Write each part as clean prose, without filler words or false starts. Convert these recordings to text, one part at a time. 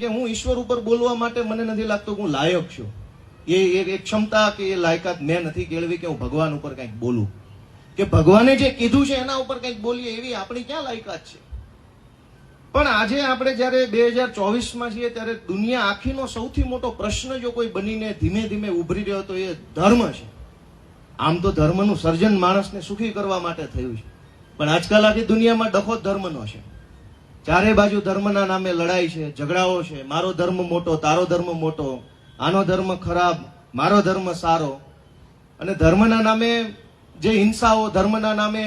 કે હું ઈશ્વર ઉપર બોલવા માટે મને નથી લાગતું કે હું લાયક છું. એ એક ક્ષમતા કે એ લાયકાત મેં નથી કેળવી કે હું ભગવાન ઉપર કંઈક બોલું, કે ભગવાને જે કીધું છે એના ઉપર કંઈક બોલીએ એવી આપણી ક્યાં લાયકાત છે. પણ આજે આપણે જયારે 2024માં છીએ ત્યારે દુનિયા આખીનો સૌથી મોટો પ્રશ્ન જો કોઈ બનીને ધીમે ધીમે ઉભરી રહ્યો તો એ ધર્મ છે. આમ તો ધર્મનું સર્જન માણસને સુખી કરવા માટે થયું છે, પણ આજકાલ આખી દુનિયામાં ડખો ધર્મનો છે. ચારે બાજુ ધર્મના નામે લડાઈ છે, ઝઘડાઓ છે. મારો ધર્મ મોટો, તારો ધર્મ મોટો, આનો ધર્મ ખરાબ, મારો ધર્મ સારો. અને ધર્મના નામે જે હિંસાઓ, ધર્મના નામે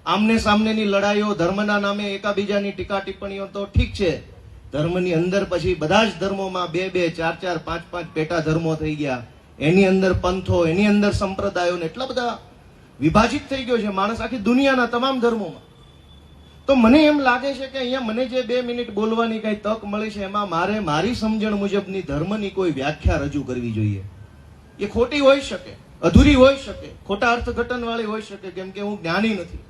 આમને સામનેની લડાઈઓ, ધર્મના નામે એકાબીજાની ટીકા ટિપ્પણીઓ તો ઠીક છે. ધર્મની અંદર પછી બધા જ ધર્મોમાં 2-2, 4-4, 5-5 પેટા ધર્મો થઈ ગયા. એની અંદર પંથો, એની અંદર સંપ્રદાયો, એટલા બધા વિભાજિત થઈ ગયો છે માણસ આખી દુનિયાના તમામ ધર્મોમાં. તો મને એમ લાગે છે કે અહીંયા મને જે 2 મિનિટ બોલવાની કઈ તક મળી છે એમાં મારે મારી સમજણ મુજબની ધર્મની કોઈ વ્યાખ્યા રજૂ કરવી જોઈએ. એ ખોટી હોઈ શકે, અધૂરી હોઈ શકે, ખોટા અર્થઘટન વાળી હોઈ શકે, કેમ કે હું જ્ઞાની નથી.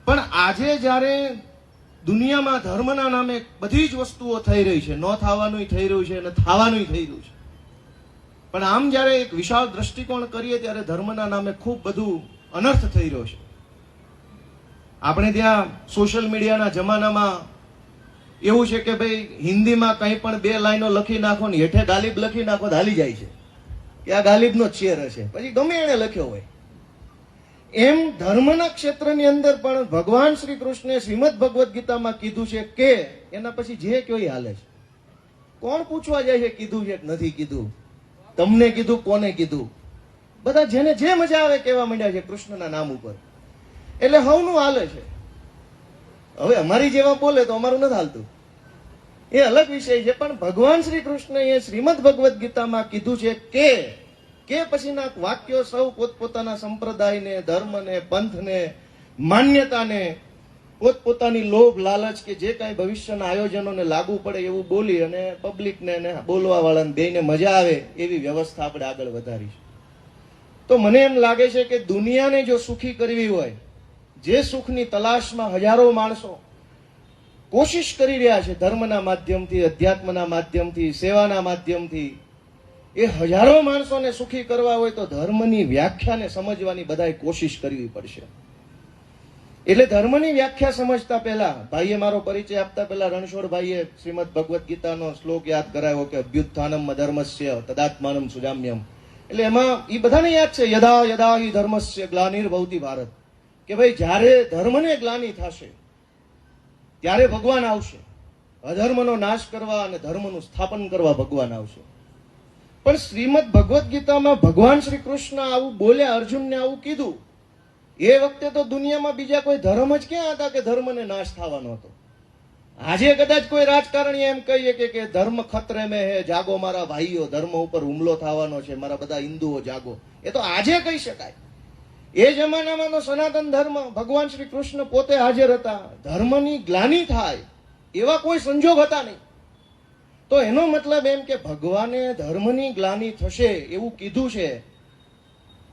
પણ આજે જયારે દુનિયામાં ધર્મના નામે બધી જ વસ્તુઓ થઈ રહી છે, ન થવાનું થઈ રહ્યું છે અને થવાનું થઈ રહ્યું છે, પણ આમ જયારે એક વિશાળ દ્રષ્ટિકોણ કરીએ ત્યારે ધર્મના નામે ખૂબ બધું અનર્થ થઈ રહ્યો છે. આપણે ત્યાં સોશિયલ મીડિયાના જમાનામાં એવું છે કે ભાઈ હિન્દીમાં કંઈ પણ 2 લાઈનો લખી નાખો ને હેઠે ગાલિબ લખી નાખો તો હાલી જાય છે કે આ ગાલિબનો જ શેર હશે, પછી ગમે એને લખ્યો હોય. એમ ધર્મના ક્ષેત્રની અંદર પણ ભગવાન શ્રી કૃષ્ણે શ્રીમદ ભગવદ્ ગીતામાં કીધું છે કે એના પછી જે કયો હાલે છે. કોણ પૂછવા જાય છે કીધું છે કે નથી કીધું, તમને કીધું, કોને કીધું? બધા જેને જે મજા આવે કહેવા માંડ્યા છે કૃષ્ણના નામ ઉપર. એટલે હવનું હાલે છે. હવે અમારી જેવા બોલે તો અમારું નથી હાલતું, એ અલગ વિષય છે. પણ ભગવાન શ્રી કૃષ્ણએ શ્રીમદ ભગવદ્ ગીતામાં કીધું છે કે પછીના વાક્યો સૌ પોતપોતાના સંપ્રદાયને, ધર્મને, પંથને, માન્યતાને, પોતપોતાની લોભ, લાલચ કે જે કાંઈ ભવિષ્યના આયોજનોને લાગુ પડે એવું બોલી અને પબ્લિકને અને બોલવા વાળાને બેયને મજા આવે એવી વ્યવસ્થા આપણે આગળ વધારી છે. તો મને એમ લાગે છે કે દુનિયાને જો સુખી કરવી હોય, જે સુખની તલાશમાં હજારો માણસો કોશિશ કરી રહ્યા છે ધર્મના માધ્યમથી, અધ્યાત્મના માધ્યમથી, સેવાના માધ્યમથી, એ હજારો માણસોને સુખી કરવા હોય તો ધર્મની વ્યાખ્યાને સમજવાની બધાએ કોશિશ કરવી પડશે. એટલે ધર્મની વ્યાખ્યા સમજતા પહેલા ભાઈએ મારો પરિચય આપતા પહેલા રણછોડભાઈએ શ્રીમદ ભગવદ્ ગીતાનો શ્લોક યાદ કરાવ્યો કે અભ્યુત્થાનમ ધર્મસ્ય તદાત્માનમ સુજામ્યમ. એટલે એમાં એ બધાને યાદ છે યદા યદા હિ ધર્મસ્ય ગ્લાનિર્ભવતિ ભારત, કે ભાઈ જ્યારે ધર્મને ગ્લાનિ થશે ત્યારે ભગવાન આવશે. અધર્મનો નાશ કરવા અને ધર્મનું સ્થાપન કરવા ભગવાન આવશે. પણ શ્રીમદ ભગવદ્ ગીતામાં ભગવાન શ્રી કૃષ્ણ આવું બોલ્યા, અર્જુનને આવું કીધું. એ વખતે તો દુનિયામાં બીજા કોઈ ધર્મ જ ક્યાં હતા કે ધર્મને નાશ થવાનો હતો. આજે કદાચ કોઈ રાજકારણી એમ કહીએ કે ધર્મ ખતરે મેં હે, જાગો મારા ભાઈઓ, ધર્મ ઉપર હુમલો થવાનો છે, મારા બધા હિન્દુઓ જાગો. એ તો આજે કહી શકાય. એ જમાનામાં તો સનાતન ધર્મ, ભગવાન શ્રી કૃષ્ણ પોતે હાજર હતા. ધર્મની ગ્લાનિ થાય એવા કોઈ સંજોગ હતા નહીં. તો એનો મતલબ એમ કે ભગવાને ધર્મની ગ્લાનિ થશે એવું કીધું છે,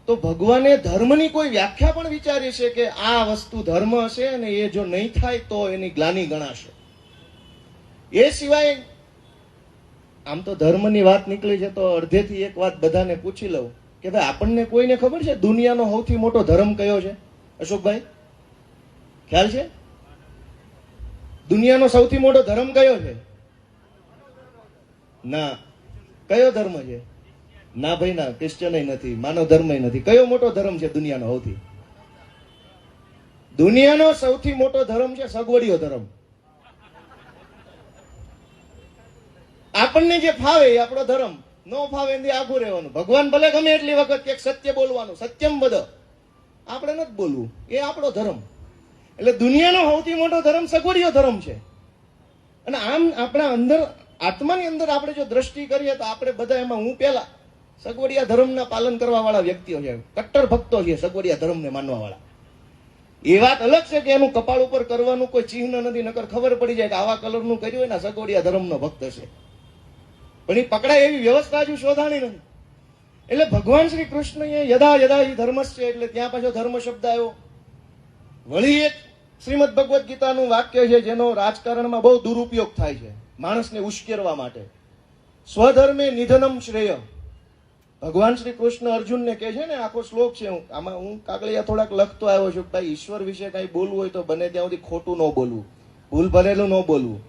તો ભગવાને ધર્મની કોઈ વ્યાખ્યા પણ વિચારી છે કે આ વસ્તુ ધર્મ હશે અને એ જો નહીં થાય તો એની ગ્લાનિ ગણાશે. એ સિવાય આમ તો ધર્મની વાત નીકળી છે તો અડધેથી એક વાત બધાને પૂછી લઉં કે ભાઈ આપણને કોઈને ખબર છે દુનિયાનો સૌથી મોટો ધર્મ કયો છે? અશોકભાઈ, ખ્યાલ છે? દુનિયાનો સૌથી મોટો ધર્મ કયો છે? ના. કયો ધર્મ છે? ના ભાઈ ના, ક્રિશ્ચન નથી, માનવ ધર્મ નથી. કયો મોટો ધર્મ છે દુનિયાનો સૌથી? દુનિયાનો સૌથી મોટો ધર્મ છે સગવડિયો ધર્મ. આપણને જે ફાવે એ આપણો ધર્મ, ન ફાવે એથી આઘું રહેવાનું. ભગવાન ભલે ગમે એટલી વખત કે સત્ય બોલવાનું, સત્યમ બધ, આપણે નથી બોલવું, એ આપણો ધર્મ. એટલે દુનિયાનો સૌથી મોટો ધર્મ સગવડિયો ધર્મ છે. અને આમ આપણા અંદર, આત્માની અંદર આપણે જો દ્રષ્ટિ કરીએ તો આપણે બધા એમાં, હું પેલા સગવડિયા ધર્મના પાલન કરવા વાળા વ્યક્તિઓ છે, કટ્ટર ભક્તો છે સગવડિયા ધર્મને માનવા વાળા. એ વાત અલગ છે કે એનું કપાળ ઉપર કરવાનું કોઈ ચિહ્ન નથી, નકર ખબર પડી જાય કે આવા કલરનું કર્યું હોય ને સગવડિયા ધર્મનો ભક્ત છે. પણ એ પકડાય એવી વ્યવસ્થા હજુ શોધાણી નથી. એટલે ભગવાન શ્રી કૃષ્ણએ યદા યદા હિ ધર્મસ્ય, એટલે ત્યાં પાછો ધર્મ શબ્દ આવ્યો. વળી એક શ્રીમદ ભગવદ્ ગીતાનું વાક્ય છે જેનો રાજકારણમાં બહુ દુરુપયોગ થાય છે. માણસને ઉશ્કેરવા માટે. સ્વધર્મે નિધનમ શ્રેય. ભગવાન શ્રી કૃષ્ણ અર્જુનને કહે છે ને, આખો શ્લોક છે, હું કાગળિયા થોડાક લખતો આવ્યો છું, ભાઈ ઈશ્વર વિશે કઈ બોલવું હોય તો બને ત્યાં સુધી ખોટું ન બોલવું, ભૂલ ભરેલું ન બોલવું,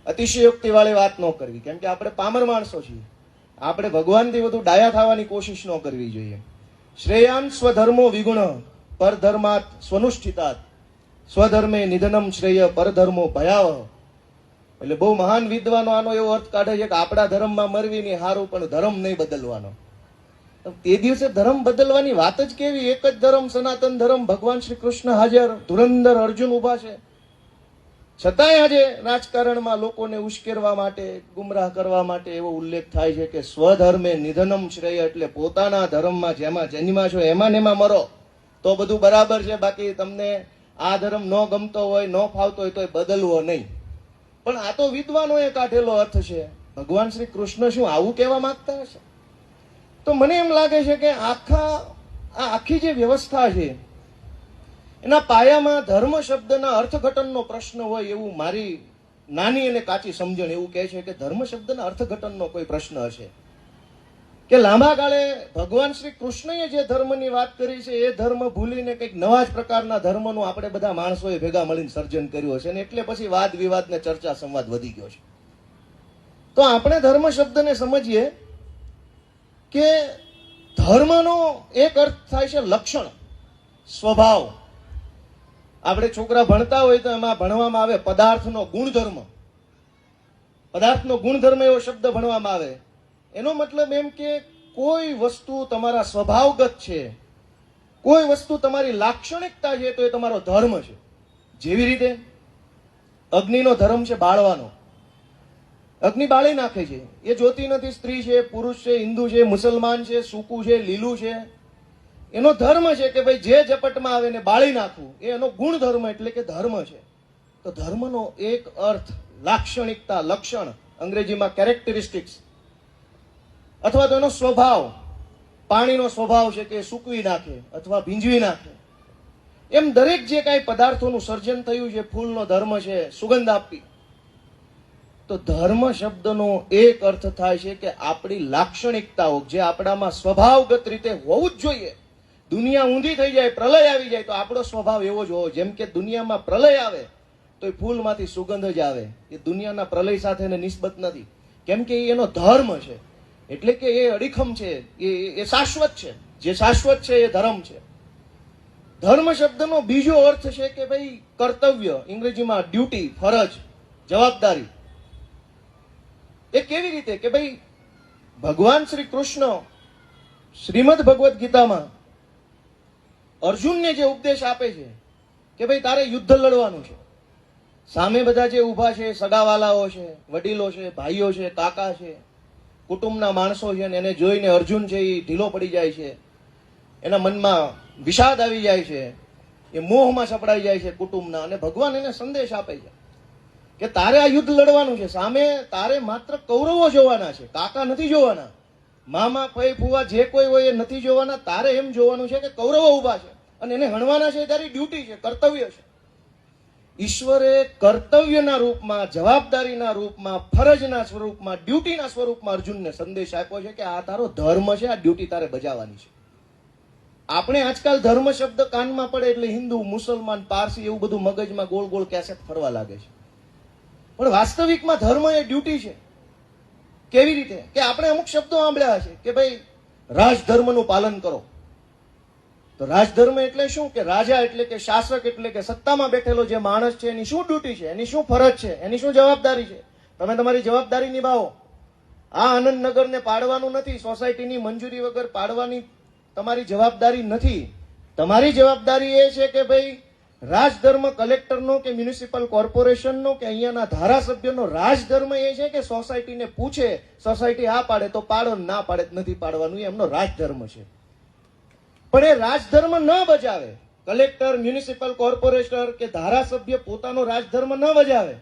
અતિશયોક્તિ વાળી વાત ન કરવી, કેમ કે આપણે પામર માણસો છીએ. આપણે ભગવાનથી વધુ ડાયા થવાની કોશિશ ન કરવી જોઈએ. શ્રેયાન સ્વધર્મો વિગુણ પરધર્માત સ્વનુષ્ઠિતાત સ્વધર્મે નિધનમ શ્રેય પરધર્મો ભયાવહ. એટલે બહુ મહાન વિદ્વાનો આનો એવો અર્થ કાઢે છે કે આપણા ધર્મમાં મરવી નહીં હારું, પણ ધર્મ નહીં બદલવાનો. તે દિવસે ધર્મ બદલવાની વાત જ કેવી? એક જ ધર્મ, સનાતન ધર્મ, ભગવાન શ્રી કૃષ્ણ હાજર, ધુરંધર અર્જુન ઉભા છે. છતાંય આજે રાજકારણમાં લોકોને ઉશ્કેરવા માટે, ગુમરાહ કરવા માટે એવો ઉલ્લેખ થાય છે કે સ્વધર્મે નિધનમ શ્રેય, એટલે પોતાના ધર્મમાં જેમાં જન્મા છો એમાં ને એમાં મરો તો બધું બરાબર છે. બાકી તમને આ ધર્મ ન ગમતો હોય, ન ફાવતો હોય તો બદલવો નહીં. પણ આ તો વિદ્વાનોએ કાઢેલો અર્થ છે. ભગવાન શ્રી કૃષ્ણ શું આવું કહેવા માંગતા હશે? તો મને એમ લાગે છે કે આખી જે વ્યવસ્થા છે એના પાયામાં ધર્મ શબ્દના અર્થઘટનનો પ્રશ્ન હોય એવું મારી નાની અને કાચી સમજણ એવું કહે છે કે ધર્મ શબ્દના અર્થઘટનનો કોઈ પ્રશ્ન હશે કે લાંબા ગાળે ભગવાન શ્રી કૃષ્ણએ જે ધર્મની વાત કરી છે એ ધર્મ ભૂલીને કંઈક નવા જ પ્રકારના ધર્મનું આપણે બધા માણસોએ ભેગા મળીને સર્જન કર્યું હશે, અને એટલે પછી વાદ વિવાદ ને ચર્ચા સંવાદ વધી ગયો છે. તો આપણે ધર્મ શબ્દને સમજીએ કે ધર્મનો એક અર્થ થાય છે લક્ષણ, સ્વભાવ. આપણે છોકરા ભણતા હોય તો એમાં ભણવામાં આવે પદાર્થનો ગુણધર્મ. પદાર્થનો ગુણધર્મ એવો શબ્દ ભણવામાં આવે. એનો મતલબ એમ કે કોઈ વસ્તુ તમારા સ્વભાવગત છે, કોઈ વસ્તુ તમારી લાક્ષણિકતા છે, તો એ તમારો ધર્મ છે. જેવી રીતે અગ્નિનો ધર્મ છે બાળવાનો. અગ્નિ બાળી નાખે છે, એ જોતી નથી સ્ત્રી છે, પુરુષ છે, હિન્દુ છે, મુસલમાન છે, સૂકું છે, લીલું છે. એનો ધર્મ છે કે ભાઈ જે ઝપટમાં આવે ને બાળી નાખવું, એ એનો ગુણ ધર્મ એટલે કે ધર્મ છે. તો ધર્મનો એક અર્થ લાક્ષણિકતા, લક્ષણ, અંગ્રેજીમાં કેરેક્ટરિસ્ટિક્સ, અથવા તો એનો સ્વભાવ. પાણીનો સ્વભાવ છે કે સૂકવી નાખે અથવા ભીંજવી નાખે. એમ દરેક જે કાંઈ પદાર્થોનું સર્જન થયું છે, ફૂલનો ધર્મ છે સુગંધ આપવી. તો ધર્મ શબ્દનો એક અર્થ થાય છે કે આપણી લાક્ષણિકતાઓ જે આપણામાં સ્વભાવગત રીતે હોવું જ જોઈએ. દુનિયા ઊંધી થઈ જાય, પ્રલય આવી જાય તો આપણો સ્વભાવ એવો જ હોવો. જેમ કે દુનિયામાં પ્રલય આવે તો એ ફૂલમાંથી સુગંધ જ આવે. એ દુનિયાના પ્રલય સાથે નિસ્બત નથી, કેમ કે એનો ધર્મ છે. એટલે કે એ અડીખમ છે, એ શાશ્વત છે. જે શાશ્વત છે એ ધર્મ છે. ધર્મ શબ્દનો બીજો અર્થ છે કે ભાઈ કર્તવ્ય, અંગ્રેજીમાં ડ્યુટી, ફરજ, જવાબદારી. એ કેવી રીતે કે ભાઈ ભગવાન શ્રી કૃષ્ણ શ્રીમદ ભગવદ્ ગીતામાં અર્જુનને જે ઉપદેશ આપે છે કે ભાઈ તારે યુદ્ધ લડવાનું છે. સામે બધા જે ઊભા છે, સગાવાલાઓ છે, વડીલો છે, ભાઈઓ છે, કાકા છે, કુટુંબના માણસો છે, અને એને જોઈને અર્જુન છે એ ઢીલો પડી જાય છે. એના મનમાં વિષાદ આવી જાય છે, એ મોહમાં સપડાઈ જાય છે કુટુંબના. અને ભગવાન એને સંદેશ આપે છે કે તારે આ યુદ્ધ લડવાનું છે. સામે તારે માત્ર કૌરવો જોવાના છે, કાકા નથી જોવાના, મામા, ફઈ, ફુવા જે કોઈ હોય એ નથી જોવાના. તારે એમ જોવાનું છે કે કૌરવો ઉભા છે અને એને હણવાના છે. એ તારી ડ્યુટી છે, કર્તવ્ય છે. ઈશ્વરે કર્તવ્યના રૂપમાં, જવાબદારીના રૂપમાં, ફરજના સ્વરૂપમાં, ડ્યુટીના સ્વરૂપમાં અર્જુનને સંદેશ આપ્યો છે કે આ તારો ધર્મ છે, આ ડ્યુટી તારે બજાવવાની છે. આપણે આજકાલ ધર્મ શબ્દ કાનમાં પડે એટલે હિન્દુ, મુસલમાન, પારસી એવું બધું મગજમાં ગોળ ગોળ કેસેટ ફરવા લાગે છે. પણ વાસ્તવિકમાં ધર્મ એ ડ્યુટી છે. કેવી રીતે કે આપણે અમુક શબ્દો સાંભળ્યા છે કે ભાઈ રાજધર્મનું પાલન કરો. તો રાજધર્મ એટલે શું? કે રાજા એટલે કે શાસક એટલે કે સત્તામાં બેઠેલો જે માણસ છે એની શું ડ્યુટી છે, એની શું ફરજ છે, એની શું જવાબદારી છે. તમે તમારી જવાબદારી નિભાવો. આ આનંદનગરને પાડવાનું નથી, સોસાયટીની મંજૂરી વગર પાડવાની તમારી જવાબદારી નથી. તમારી જવાબદારી એ છે કે ભાઈ રાજધર્મ કલેક્ટરનો કે મ્યુનિસિપલ કોર્પોરેશનનો કે અહીંયાના ધારાસભ્યનો રાજધર્મ એ છે કે સોસાયટીને પૂછે, સોસાયટી આ પાડે તો પાડો, ના પાડે નથી પાડવાનું, એ એમનો રાજધર્મ છે. પણ એ રાજધર્મ ન બજાવે, કલેક્ટર, મ્યુનિસિપલ કોર્પોરેટર કે ધારાસભ્ય પોતાનો રાજધર્મ ન બજાવે,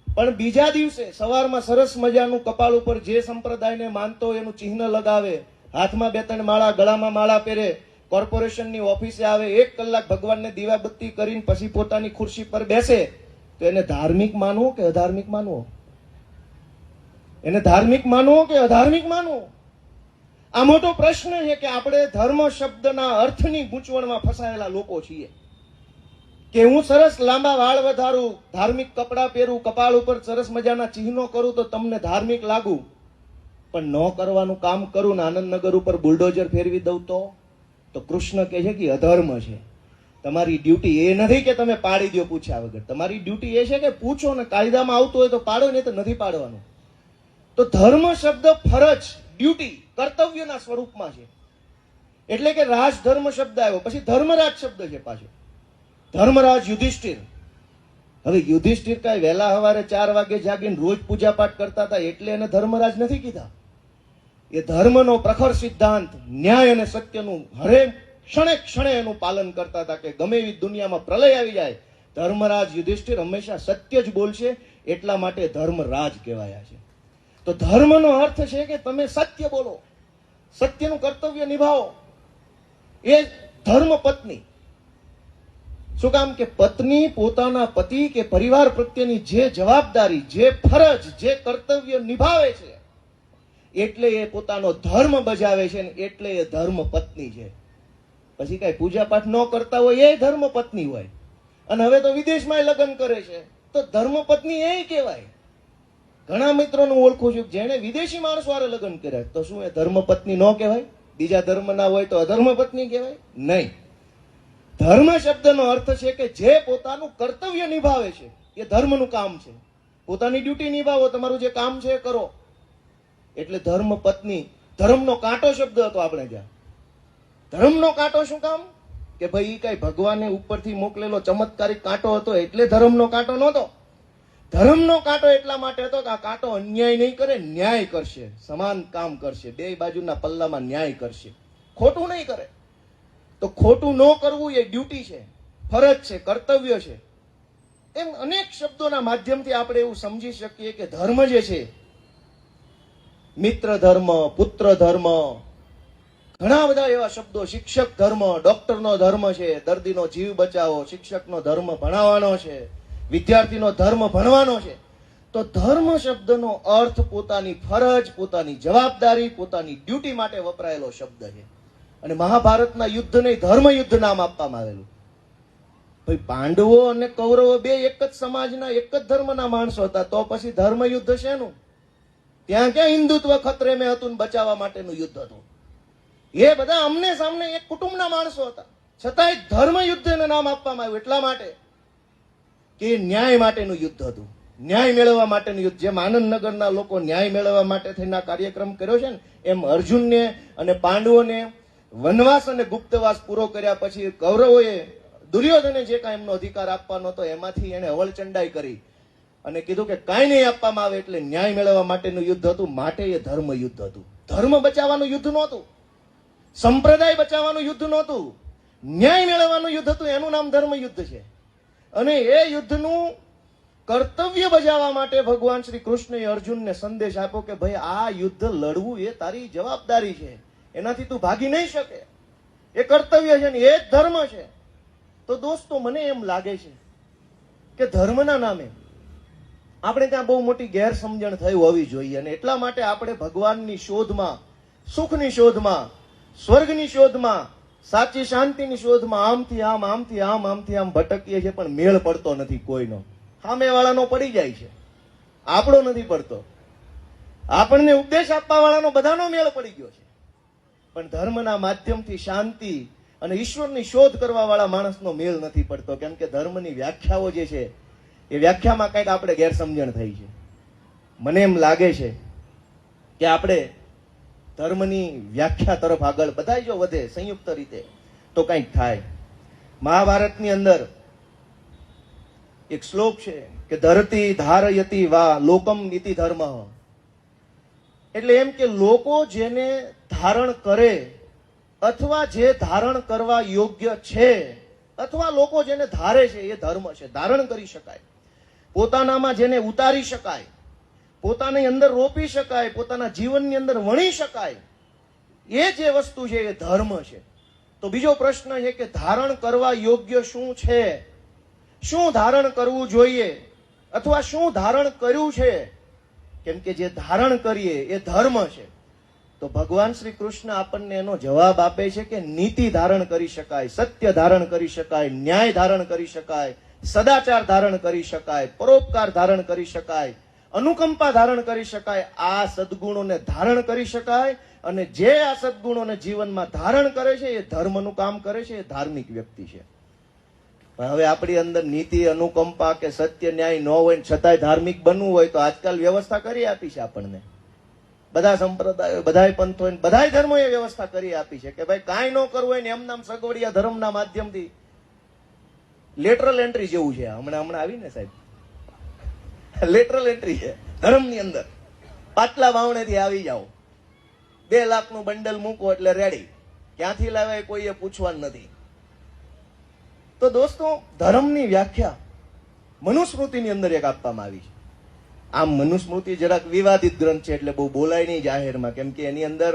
પણ બીજા દિવસે સવારમાં સરસ મજાનું કપાળ ઉપર જે સંપ્રદાયને માનતો હોય એનું ચિહ્ન લગાવે, હાથમાં 2-3 માળા, ગળામાં માળા પહેરે, કોર્પોરેશનની ઓફિસે આવે, 1 કલાક ભગવાનને દીવાબત્તી કરીને પછી પોતાની ખુરશી પર બેસે, તો એને ધાર્મિક માનવું કે અધાર્મિક માનવું? એને ધાર્મિક માનવો કે અધાર્મિક માનવો? આ મોટો પ્રશ્ન છે કે આપણે ધર્મ શબ્દના અર્થની ગૂંચવણમાં ફસાયેલા લોકો છીએ. કે હું સરસ લાંબા વાળ વધારું, ધાર્મિક કપડાં પહેરું, કપાળ ઉપર સરસ મજાના ચિહ્નો કરું તો તમને ધાર્મિક લાગુ, પણ ન કરવાનું કામ કરું ને આનંદનગર ઉપર બુલડોઝર ફેરવી દઉં તો કૃષ્ણ કહે છે કે અધર્મ છે. તમારી ડ્યુટી એ નથી કે તમે પાડી દો પૂછ્યા વગર. તમારી ડ્યુટી એ છે કે પૂછો ને કાયદામાં આવતું હોય તો પાડો, નહીં તો નથી પાડવાનું. તો ધર્મ શબ્દ ફરજ, ડ્યુટી, કર્તવ્યના સ્વરૂપમાં છે. એટલે કે રાજધર્મ શબ્દ આવ્યો, પછી ધર્મરાજ શબ્દ છે પાછો. ધર્મરાજ યુધિષ્ઠિર. હવે યુધિષ્ઠિર કાંઈ વહેલા સવારે 4 વાગે જાગીને રોજ પૂજા પાઠ કરતા હતા એટલે એને ધર્મરાજ નથી કીધા. એ ધર્મનો પ્રખર સિદ્ધાંત, ન્યાય અને સત્યનું હરેક ક્ષણે ક્ષણે એનું પાલન કરતા હતા કે ગમે એવી દુનિયામાં પ્રલય આવી જાય, ધર્મરાજ યુધિષ્ઠિર હંમેશા સત્ય જ બોલશે, એટલા માટે ધર્મરાજ કહેવાયા છે. તો ધર્મનો અર્થ છે કે તમે સત્ય બોલો, સત્યનું કર્તવ્ય નિભાવો. એ ધર્મ પત્ની. શું કામ કે પત્ની પોતાના પતિ કે પરિવાર પ્રત્યેની જે જવાબદારી, જે ફરજ, જે કર્તવ્ય નિભાવે છે એટલે એ પોતાનો ધર્મ બજાવે છે ને એટલે એ ધર્મ પત્ની છે. પછી કઈ પૂજા પાઠ ન કરતા હોય એ ધર્મ પત્ની હોય. અને હવે તો વિદેશમાં લગ્ન કરે છે તો ધર્મ પત્ની એ કહેવાય. ઘણા મિત્રોનું ઓળખું છું જેને વિદેશી માણસો હારે લગ્ન કર્યા, તો શું એ ધર્મ પત્ની ન કહેવાય? બીજા ધર્મના હોય તો અધર્મ પત્ની કહેવાય? નહીં. ધર્મ શબ્દનો અર્થ છે કે જે પોતાનું કર્તવ્ય નિભાવે છે, એ ધર્મનું કામ છે. પોતાની ડ્યુટી નિભાવો, તમારું જે કામ છે એ કરો, એટલે ધર્મ પત્ની. ધર્મનો કાંટો શબ્દ હતો આપણે ત્યાં. ધર્મનો કાંટો શું કામ? કે ભાઈ એ કઈ ભગવાને ઉપરથી મોકલેલો ચમત્કારિક કાંટો હતો એટલે ધર્મનો કાંટો નહોતો. ધર્મનો કાંટો એટલા માટે હતો કે આ કાંટો અન્યાય નહીં કરે, ન્યાય કરશે, સમાન કામ કરશે, બે બાજુના પલ્લામાં ન્યાય કરશે, ખોટું નહીં કરે. તો ખોટું ન કરવું એ ડ્યુટી છે, ફરજ છે, કર્તવ્ય છે. એમ અનેક શબ્દોના માધ્યમથી આપણે એવું સમજી શકીએ કે ધર્મ જે છે, મિત્ર ધર્મ, પુત્ર ધર્મ, ઘણા બધા એવા શબ્દો. શિક્ષક ધર્મ, ડોક્ટરનો ધર્મ છે દર્દીનો જીવ બચાવો, શિક્ષકનો ધર્મ ભણાવવાનો છે, વિદ્યાર્થીનો ધર્મ ભણવાનો છે. તો ધર્મ શબ્દનો અર્થ પોતાની ફરજ, પોતાની જવાબદારી, પોતાની ડ્યુટી માટે વપરાયેલો શબ્દ છે. અને મહાભારતના યુદ્ધને ધર્મ યુદ્ધ નામ આપવામાં આવેલું. ભાઈ પાંડવો અને કૌરવો બે એક જ સમાજના, એક જ ધર્મના માણસો હતા, તો પછી ધર્મ યુદ્ધ શેનું? ત્યાં ક્યાં હિન્દુત્વ ખતરે મેં હતું ને બચાવવા માટેનું યુદ્ધ હતું? એ બધા આમને સામને એક કુટુંબના માણસો હતા, છતાંય ધર્મ યુદ્ધ એને નામ આપવામાં આવ્યું એટલા માટે કે ન્યાય માટેનું યુદ્ધ હતું, ન્યાય મેળવવા માટેનું યુદ્ધ. જેમ આનંદનગરના લોકો ન્યાય મેળવવા માટે થઈને કાર્યક્રમ કર્યો છે ને, એમ અર્જુનને અને પાંડવોને વનવાસ અને ગુપ્તવાસ પૂરો કર્યા પછી કૌરવોએ દુર્યોધને જે કાંઈ એમનો અધિકાર આપવાનો હતો એમાંથી એને અવળચંડાઈ કરી અને કીધું કે કાંઈ નહીં આપવામાં આવે. એટલે ન્યાય મેળવવા માટેનું યુદ્ધ હતું, માટે એ ધર્મ યુદ્ધ હતું. ધર્મ બચાવવાનું યુદ્ધ નહોતું, સંપ્રદાય બચાવવાનું યુદ્ધ નહોતું, ન્યાય મેળવવાનું યુદ્ધ હતું. એનું નામ ધર્મ યુદ્ધ છે. અને એ યુદ્ધનું કર્તવ્ય બજાવવા માટે ભગવાન શ્રી કૃષ્ણએ અર્જુનને સંદેશ આપ્યો કે ભાઈ આ યુદ્ધ લડવું એ તારી જવાબદારી છે, એનાથી તું ભાગી નહીં શકે, એ કર્તવ્ય છે ને એ જ ધર્મ છે. તો દોસ્તો મને એમ લાગે છે કે ધર્મના નામે આપણે ત્યાં બહુ મોટી ગેરસમજણ થઈ હોવી જોઈએ. અને એટલા માટે આપણે ભગવાનની શોધમાં, સુખની શોધમાં, સ્વર્ગની શોધમાં, સાચી શાંતિની શોધમાં આમથી આમ, આમથી આમ, આમથી આમ ભટકીએ છીએ, પણ મેળ પડતો નથી કોઈનો. સામેવાળાનો પડી જાય છે, આપણો નથી પડતો. આપણને ઉપદેશ આપવા વાળાનો બધાનો મેળ પડી ગયો છે, પણ ધર્મના માધ્યમથી શાંતિ અને ઈશ્વરની શોધ કરવા વાળા માણસનો મેળ નથી પડતો. કેમ કે ધર્મની વ્યાખ્યાઓ જે છે એ વ્યાખ્યામાં કંઈક આપણે ગેરસમજણ થઈ છે. મને એમ લાગે છે કે આપણે ધર્મની વ્યાખ્યા તરફ આગળ બધા જો વધે સંયુક્ત રીતે તો કંઈક થાય. મહાભારતની અંદર એક શ્લોક છે કે ધરતી ધારયતિ વા લોકમ ઇતિ ધર્મ. એટલે એમ કે લોકો જેને ધારણ કરે અથવા જે ધારણ કરવા યોગ્ય છે અથવા લોકો જેને ધારે છે એ ધર્મ છે, ધારણ કરી શકાય. પોતાનામાં જેને ઉતારી શકાય, પોતાની અંદર રોપી શકાય, પોતાના જીવનની અંદર વણી શકાય, એ જે વસ્તુ છે એ ધર્મ છે. તો બીજો પ્રશ્ન છે કે ધારણ કરવા યોગ્ય શું છે, શું ધારણ કરવું જોઈએ અથવા શું ધારણ કર્યું છે કેમ કે જે ધારણ કરીએ એ ધર્મ છે. તો ભગવાન શ્રી કૃષ્ણ આપણને એનો જવાબ આપે છે કે નીતિ ધારણ કરી શકાય, સત્ય ધારણ કરી શકાય, ન્યાય ધારણ કરી શકાય, સદાચાર ધારણ કરી શકાય, પરોપકાર ધારણ કરી શકાય, અનુકંપા ધારણ કરી શકાય. આ સદગુણોને ધારણ કરી શકાય અને જે આ સદગુણોને જીવનમાં ધારણ કરે છે એ ધર્મનું કામ કરે છે, એ ધાર્મિક વ્યક્તિ છે. હવે આપણી અંદર નીતિ, અનુકંપા કે સત્ય ન્યાય ન હોય છતાંય ધાર્મિક બનવું હોય તો આજકાલ વ્યવસ્થા કરી આપી છે આપણને. બધા સંપ્રદાયો, બધા પંથો, બધા ધર્મોએ વ્યવસ્થા કરી આપી છે કે ભાઈ કાંઈ ન કરવું હોય ને એમ નામ સગવડિયા ધર્મના માધ્યમથી લેટરલ એન્ટ્રી જેવું છે. હમણાં આવીને સાહેબ લેટરલ એન્ટ્રી છે ધર્મની અંદર. પાટલા વાવણેથી આવી જાઓ, 2 લાખનું બંડલ મૂકો એટલે રેડી. ક્યાંથી લાવે કોઈએ પૂછવાનું નથી. તો દોસ્તો, ધર્મની વ્યાખ્યા મનુસ્મૃતિની અંદર એક આપવામાં આવી છે. આમ મનુસ્મૃતિ જરાક વિવાદિત ગ્રંથ છે એટલે બહુ બોલાય નહીં જાહેરમાં, કેમ કે એની અંદર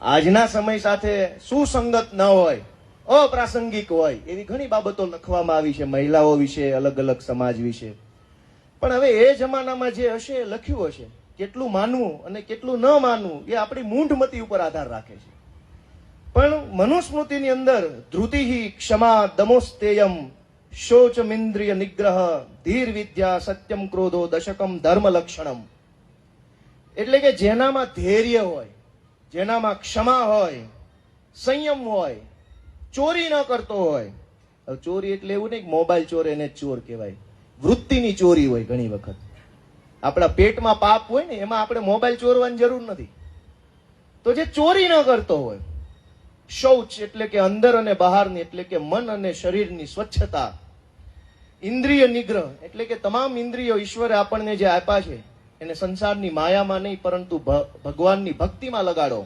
આજના સમય સાથે સુસંગત ન હોય, અપ્રાસંગિક હોય એવી ઘણી બાબતો લખવામાં આવી છે, મહિલાઓ વિશે, અલગ અલગ સમાજ વિશે. પણ હવે એ જમાનામાં જે હશે એ લખ્યું હશે, કેટલું માનવું અને કેટલું ન માનવું એ આપણી મૂંઢમતી ઉપર આધાર રાખે છે. પણ મનુસ્મૃતિની અંદર ધૃતિહિ ક્ષમા દમોસ્તેયમ શોચમિન્દ્રિય નિગ્રહ ધીર વિદ્યા સત્યમ ક્રોધો દશકમ ધર્મ લક્ષણમ. એટલે કે જેનામાં ધૈર્ય હોય, જેનામાં ક્ષમા હોય, સંયમ હોય, ચોરી ન કરતો હોય. હવે ચોરી એટલે એવું નહીં કે મોબાઈલ ચોર એને ચોર કહેવાય. વૃત્તિની ચોરી હોય. ઘણી વખત આપણા પેટમાં પાપ હોય ને એમાં આપણે મોબાઈલ ચોરવાની જરૂર નથી. તો જે ચોરી ન કરતો હોય, શૌચ એટલે કે અંદર અને બહારની, એટલે કે મન અને શરીરની સ્વચ્છતા, ઇન્દ્રિય નિગ્રહ એટલે કે તમામ ઇન્દ્રિયો ઈશ્વરે આપણને જે આપ્યા છે એને સંસારની માયામાં નહીં પરંતુ ભગવાનની ભક્તિમાં લગાડો,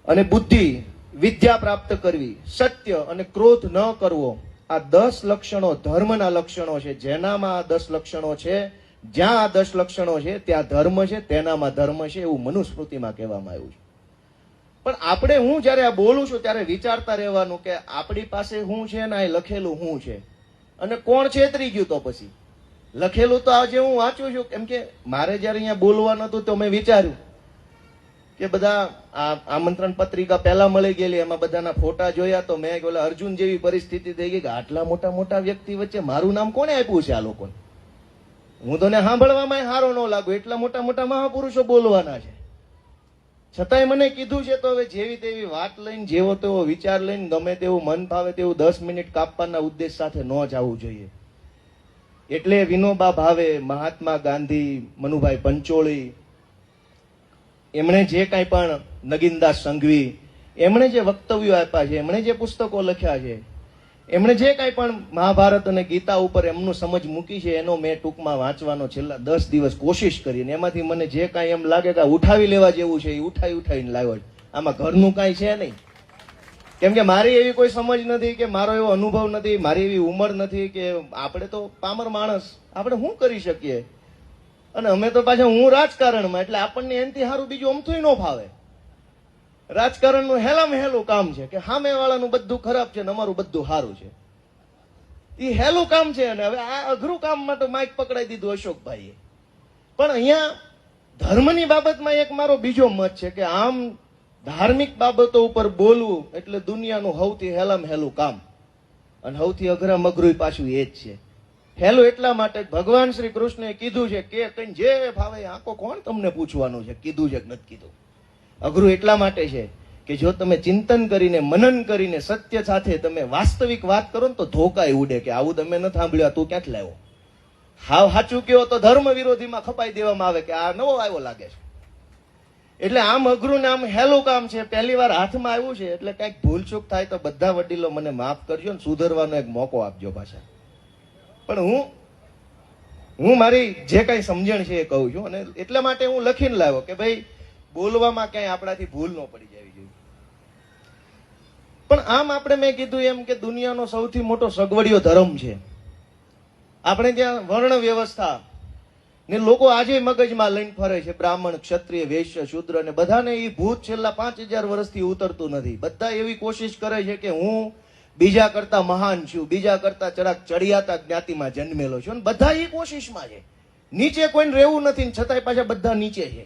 અને બુદ્ધિ, વિદ્યા પ્રાપ્ત કરવી, સત્ય અને ક્રોધ ન કરવો. આ 10 લક્ષણો ધર્મના લક્ષણો છે. જેનામાં આ 10 લક્ષણો છે, જ્યાં આ 10 લક્ષણો છે ત્યાં ધર્મ છે, તેનામાં ધર્મ છે, એવું મનુસ્મૃતિમાં કહેવામાં આવ્યું છે. પણ આપણે, હું જયારે આ બોલું છું ત્યારે વિચારતા રહેવાનું કે આપણી પાસે શું છે ને આ લખેલું શું છે અને કોણ છેતરી ગયું. તો પછી લખેલું તો આજે હું વાંચું છું, કેમ કે મારે જયારે અહીંયા બોલવાનું હતું તો મેં વિચાર્યું કે બધા આમંત્રણ પત્રિકા પહેલા મળી ગયેલી, એમાં બધાના ફોટા જોયા તો મેં ઓલા અર્જુન જેવી પરિસ્થિતિ થઈ ગઈ કે આટલા મોટા મોટા વ્યક્તિ વચ્ચે મારું નામ કોને આપ્યું છે આ લોકોને. હું તો ને સાંભળવામાં સારો ન લાગુ, એટલા મોટા મોટા મહાપુરુષો બોલવાના છે. છતાંય મને કીધું છે તો હવે જેવી તેવી વાત લઈને, જેવો તેવો વિચાર લઈને, ગમે તેવું મન ફાવે તેવું 10 મિનિટ કાપવાના ઉદ્દેશ સાથે ન જવું જોઈએ. એટલે વિનોબા ભાવે, મહાત્મા ગાંધી, મનુભાઈ પંચોળી, એમણે જે કાંઈ પણ, નગીનદાસ સંઘવી, એમણે જે વક્તવ્યો આપ્યા છે, એમણે જે પુસ્તકો લખ્યા છે, એમણે જે કાંઈ પણ મહાભારત અને ગીતા ઉપર એમનું સમજ મૂકી છે એનો મેં ટૂંકમાં વાંચવાનો છેલ્લા 10 દિવસ કોશિશ કરી. એમાંથી મને જે કાંઈ એમ લાગે કે ઉઠાવી લેવા જેવું છે એ ઉઠાવીને લાવ્યો. આમાં ઘરનું કાંઈ છે નહીં, કેમ કે મારી એવી કોઈ સમજ નથી કે મારો એવો અનુભવ નથી, મારી એવી ઉંમર નથી કે આપણે તો પામર માણસ, આપણે શું કરી શકીએ. અને અમે તો પાછા, હું રાજકારણમાં, એટલે આપણને એનાથી સારું બીજું અમથું ન ફાવે. રાજકારણનું હેલામ હેલું કામ છે કે સામે વાળાનું બધું ખરાબ છે ને અમારું બધું સારું છે. એ હેલું કામ છે. અને હવે આ અઘરું કામ માટે માઇક પકડાઈ દીધું અશોકભાઈએ. પણ અહીંયા ધર્મની બાબતમાં એક મારો બીજો મત છે કે આમ ધાર્મિક બાબતો ઉપર બોલવું એટલે દુનિયાનું સૌથી હેલામ હેલું કામ, અને સૌથી અઘરામ અઘરું પાછું એ જ છે. હેલું એટલા માટે ભગવાન શ્રી કૃષ્ણે કીધું છે કે કઈ જે ભાવે આંખો કોણ તમને પૂછવાનું છે કીધું છે કે નથી કીધું. અઘરું એટલા માટે છે કે જો તમે ચિંતન કરીને, મનન કરીને, સત્ય સાથે તમે વાસ્તવિક વાત કરો ને તો ધોકાય ઉડે કે આવું તમે ન સાંભળ્યું, તું ક્યાંથી લાવ્યો. હાવ સાચું કયો તો ધર્મ વિરોધીમાં ખપાઈ દેવામાં આવે કે આ નવો આવ્યો લાગે છે. એટલે આમ અઘરું ને આમ હેલું કામ છે. પહેલી વાર હાથમાં આવ્યું છે એટલે કઈક ભૂલચૂક થાય તો બધા વડીલો મને માફ કરજો ને સુધરવાનો એક મોકો આપજો પાછા. પણ હું મારી જે કઈ સમજણ છે એ કહું છું, અને એટલા માટે હું લખીને લાવ્યો કે ભાઈ બોલવામાં ક્યાંય આપણાથી ભૂલ ન પડી જવી જોઈએ. પણ આમ આપણે, મેં કીધું એમ કે દુનિયાનો સૌથી મોટો સગવડિયો ધર્મ છે. આપણે ત્યાં વર્ણ વ્યવસ્થા ને લોકો આજે મગજમાં લઈને ફરે છે, બ્રાહ્મણ, ક્ષત્રિય, વૈશ્ય, શૂદ્ર, ને બધાને એ ભૂત છેલ્લા 5000 વર્ષથી ઉતરતું નથી. બધા એવી કોશિશ કરે છે કે હું બીજા કરતા મહાન છું, બીજા કરતા ચડિયાતા જ્ઞાતિમાં જન્મેલો છું, અને બધા એ કોશિશમાં છે નીચે કોઈને રહેવું નથી ને છતાંય પાછા બધા નીચે છે.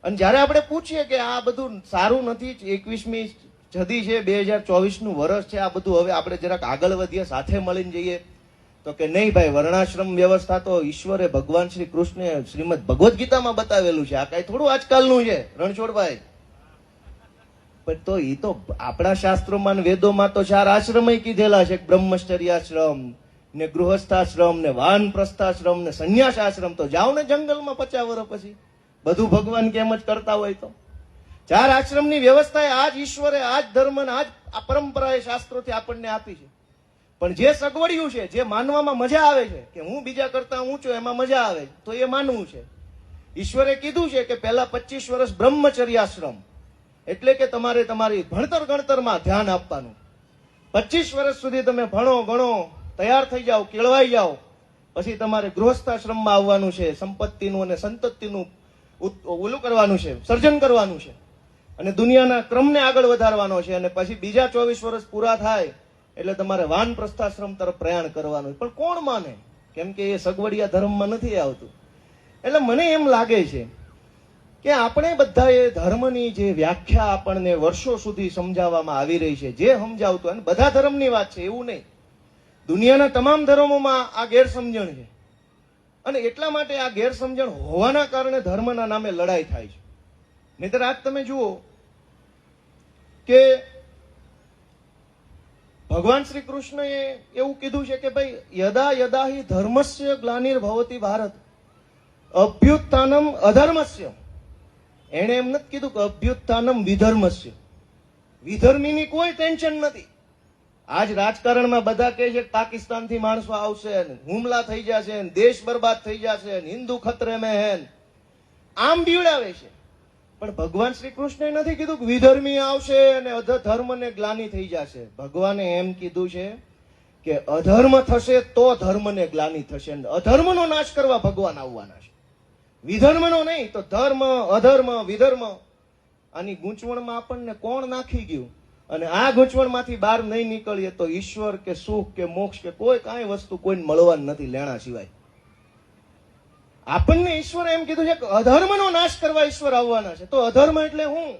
અને જ્યારે આપણે પૂછીએ કે આ બધું સારું નથી, 21મી સદી છે, 2024નું વર્ષ છે, આ બધું હવે આપણે જરાક આગળ વધીએ, સાથે મળીને જઈએ, તો કે નહીં ભાઈ, વર્ણાશ્રમ વ્યવસ્થા તો ઈશ્વરે, ભગવાન શ્રી કૃષ્ણે શ્રીમદ ભગવદ્ ગીતામાં બતાવેલું છે, આ કઈ થોડું આજકાલનું છે રણછોડભાઈ. પણ તો એ તો આપણા શાસ્ત્રોમાં ને વેદોમાં તો 4 આશ્રમય કીધેલા છે, બ્રહ્મચર્યાશ્રમ ને ગૃહસ્થાશ્રમ ને વાનપ્રસ્થાશ્રમ ને સંન્યાસ આશ્રમ. તો જાઓ ને જંગલમાં 50 વર્ષ પછી, બધું ભગવાન કેમ જ કરતા હોય તો. 4 આશ્રમની વ્યવસ્થા આજ ઈશ્વરે, આજ ધર્મ ને આજ આ પરંપરાએ શાસ્ત્રોથી આપણને આપી છે. પણ જે સગવડિયું છે, જે માનવામાં મજા આવે છે કે હું બીજા કરતા ઊંચો, એમાં મજા આવે તો એ માનવું છે. ઈશ્વરે કીધું છે કે પહેલા 25 વર્ષ બ્રહ્મચર્યાશ્રમ, એટલે કે તમારે તમારી ભણતર ગણતરમાં ધ્યાન આપવાનું. 25 વર્ષ સુધી તમે ભણો ગણો, તૈયાર થઈ જાઓ, કેળવાઈ જાઓ, પછી તમારે ગૃહસ્થાશ્રમમાં આવવાનું છે. સંપત્તિનું અને સંતતિનું ઓલું કરવાનું છે, સર્જન કરવાનું છે, અને દુનિયાના ક્રમને આગળ વધારવાનો છે. અને પછી બીજા 24 વર્ષ પૂરા થાય એટલે તમારે વાનપ્રસ્થાશ્રમ તરફ પ્રયાણ કરવાનું. પણ કોણ માને? કેમ કે એ સગવડિયા ધર્મમાં નથી આવતું. એટલે મને એમ લાગે છે કે આપણે બધાએ ધર્મની જે વ્યાખ્યા આપણને વર્ષો સુધી સમજાવવામાં આવી રહી છે, જે સમજાવતું, અને બધા ધર્મની વાત છે એવું નહીં, દુનિયાના તમામ ધર્મોમાં આ ગેરસમજણ છે. અને એટલા માટે આ ગેરસમજણ હોવાના કારણે ધર્મના નામે લડાઈ થાય છે. નહીંતર આજ તમે જુઓ કે ભગવાન શ્રી કૃષ્ણએ એવું કીધું છે કે ભાઈ, યદા યદા હિ ધર્મસ્ય ગ્લાનિર્ભવતિ ભારત અભ્યુત્થાનમ અધર્મસ્ય. એણે એમ નથી કીધું કે અભ્યુત્થાનમ વિધર્મસ્ય. વિધર્મીની કોઈ ટેન્શન નથી. આજ રાજકારણમાં બધા કહે છે કે પાકિસ્તાનથી માણસો આવશે, હુમલા થઈ જશે, દેશ બરબાદ થઈ જશે, હિન્દુ ખતરે મેં હે, આમ બીવડાવે છે. પણ ભગવાન શ્રી કૃષ્ણે નથી કીધું કે વિધર્મી આવશે અને અધર્મને ગ્લાની થઈ જશે. ભગવાને એમ કીધું છે કે અધર્મ થશે તો ધર્મને ગ્લાની થશે. અધર્મનો નાશ કરવા ભગવાન આવવાના છે, વિધર્મનો નહીં. તો ધર્મ, અધર્મ, વિધર્મ, આની ગૂંચવણમાં આપણને કોણ નાખી ગયું? અને આ ગૂંચવણમાંથી બહાર નહીં નીકળીએ તો ઈશ્વર કે સુખ કે મોક્ષ કે કોઈ કાંઈ વસ્તુ કોઈને મળવાની નથી લેણા સિવાય. આપણને ઈશ્વર એમ કીધું છે કે અધર્મનો નાશ કરવા ઈશ્વર આવવાના છે. તો અધર્મ એટલે હું?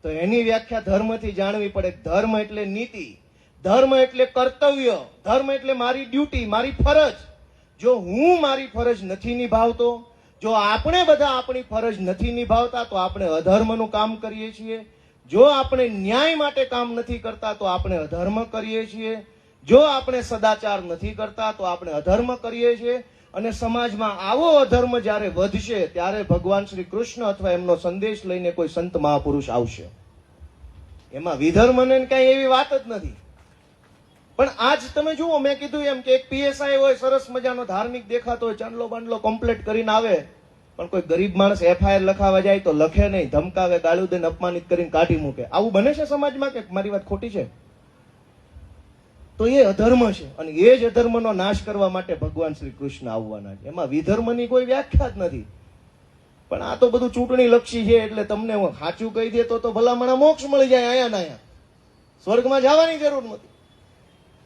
તો એની વ્યાખ્યા ધર્મથી જાણવી પડે. ધર્મ એટલે નીતિ, ધર્મ એટલે કર્તવ્ય, ધર્મ એટલે મારી ડ્યુટી, મારી ફરજ. જો હું મારી ફરજ નથી નિભાવતો, જો આપણે બધા આપણી ફરજ નથી નિભાવતા, તો આપણે અધર્મનું કામ કરીએ છીએ. જો આપણે ન્યાય માટે કામ નથી કરતા તો આપણે અધર્મ કરીએ છીએ. જો આપણે સદાચાર નથી કરતા તો આપણે અધર્મ કરીએ છીએ. અને સમાજમાં આવો અધર્મ જ્યારે વધશે ત્યારે ભગવાન શ્રી કૃષ્ણ અથવા એમનો સંદેશ લઈને કોઈ સંત મહાપુરુષ આવશે. એમાં વિધર્મને કઈ એવી વાત જ નથી. પણ આજ તમે જુઓ, મેં કીધું એમ કે એક પીએસઆઈ હોય, સરસ મજાનો ધાર્મિક દેખાતો હોય, ચાંદલો બાંડલો કમ્પ્લીટ કરીને આવે, પણ કોઈ ગરીબ માણસ એફઆઈઆર લખાવા જાય તો લખે નહીં, ધમકાવે, ગાળું દઈને અપમાનિત કરીને કાઢી મૂકે. આવું બને છે સમાજમાં કે મારી વાત ખોટી છે? તો એ અધર્મ છે. અને એ જ અધર્મનો નાશ કરવા માટે ભગવાન શ્રી કૃષ્ણ આવવાના છે. એમાં વિધર્મની કોઈ વ્યાખ્યા જ નથી. પણ આ તો બધું ચૂંટણી લક્ષી છે, એટલે તમને સાચું કહી દે તો ભલામણા મોક્ષ મળી જાય, અહીંયા ના અહીંયા સ્વર્ગમાં જવાની જરૂર નથી.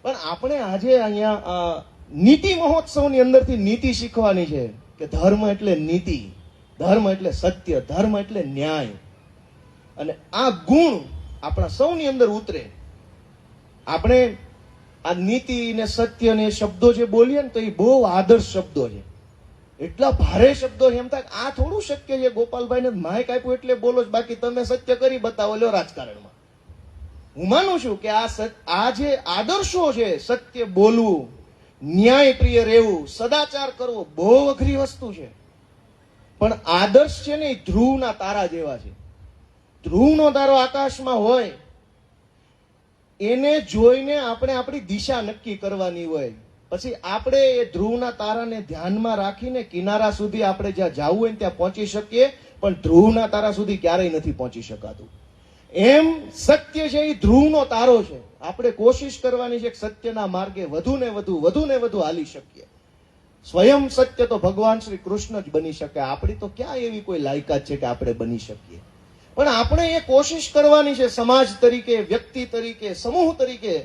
પણ આપણે આજે અહીંયા નીતિ મહોત્સવની અંદરથી નીતિ શીખવાની છે કે ધર્મ એટલે નીતિ, ધર્મ એટલે સત્ય, ધર્મ એટલે ન્યાય. અને આ ગુણ આપણા સૌની અંદર ઉતરે. આપણે આ નીતિ ને સત્ય ને શબ્દો જે બોલીએ ને તો એ બહુ આદર્શ શબ્દો છે, એટલા ભારે શબ્દો છે. એમ થાય આ થોડું શક્ય છે, ગોપાલભાઈ ને માઇક આપ્યું એટલે બોલો જ, બાકી તમે સત્ય કરી બતાવો લ્યો રાજકારણમાં. હું માનું છું કે આ જે આદર્શો છે, સત્ય બોલવું, ન્યાય પ્રિય રહેવું, સદાચાર કરવો, બહુ અઘરી વસ્તુ છે. પણ આદર્શ છે ને એ ધ્રુવના તારા જેવા છે. ધ્રુવનો તારો આકાશમાં હોય, એને જોઈને આપણે આપણી દિશા નક્કી કરવાની હોય. પછી આપણે એ ધ્રુવના તારાને ધ્યાનમાં રાખીને કિનારા સુધી આપણે જ્યાં જવું હોય ત્યાં પહોંચી શકીએ. પણ ધ્રુવના તારા સુધી ક્યારેય નથી પહોંચી શકાતું. એમ સત્ય છે એ ધ્રુવનો તારો છે. આપણે કોશિશ કરવાની છે કે સત્યના માર્ગે વધુ ને વધુ હાલી શકીએ. સ્વયં સત્ય તો ભગવાન શ્રી કૃષ્ણ જ બની શકે. આપણી તો ક્યાં એવી કોઈ લાયકાત છે કે આપણે બની શકીએ? પણ આપણે એ કોશિશ કરવાની છે સમાજ તરીકે, વ્યક્તિ તરીકે, સમૂહ તરીકે,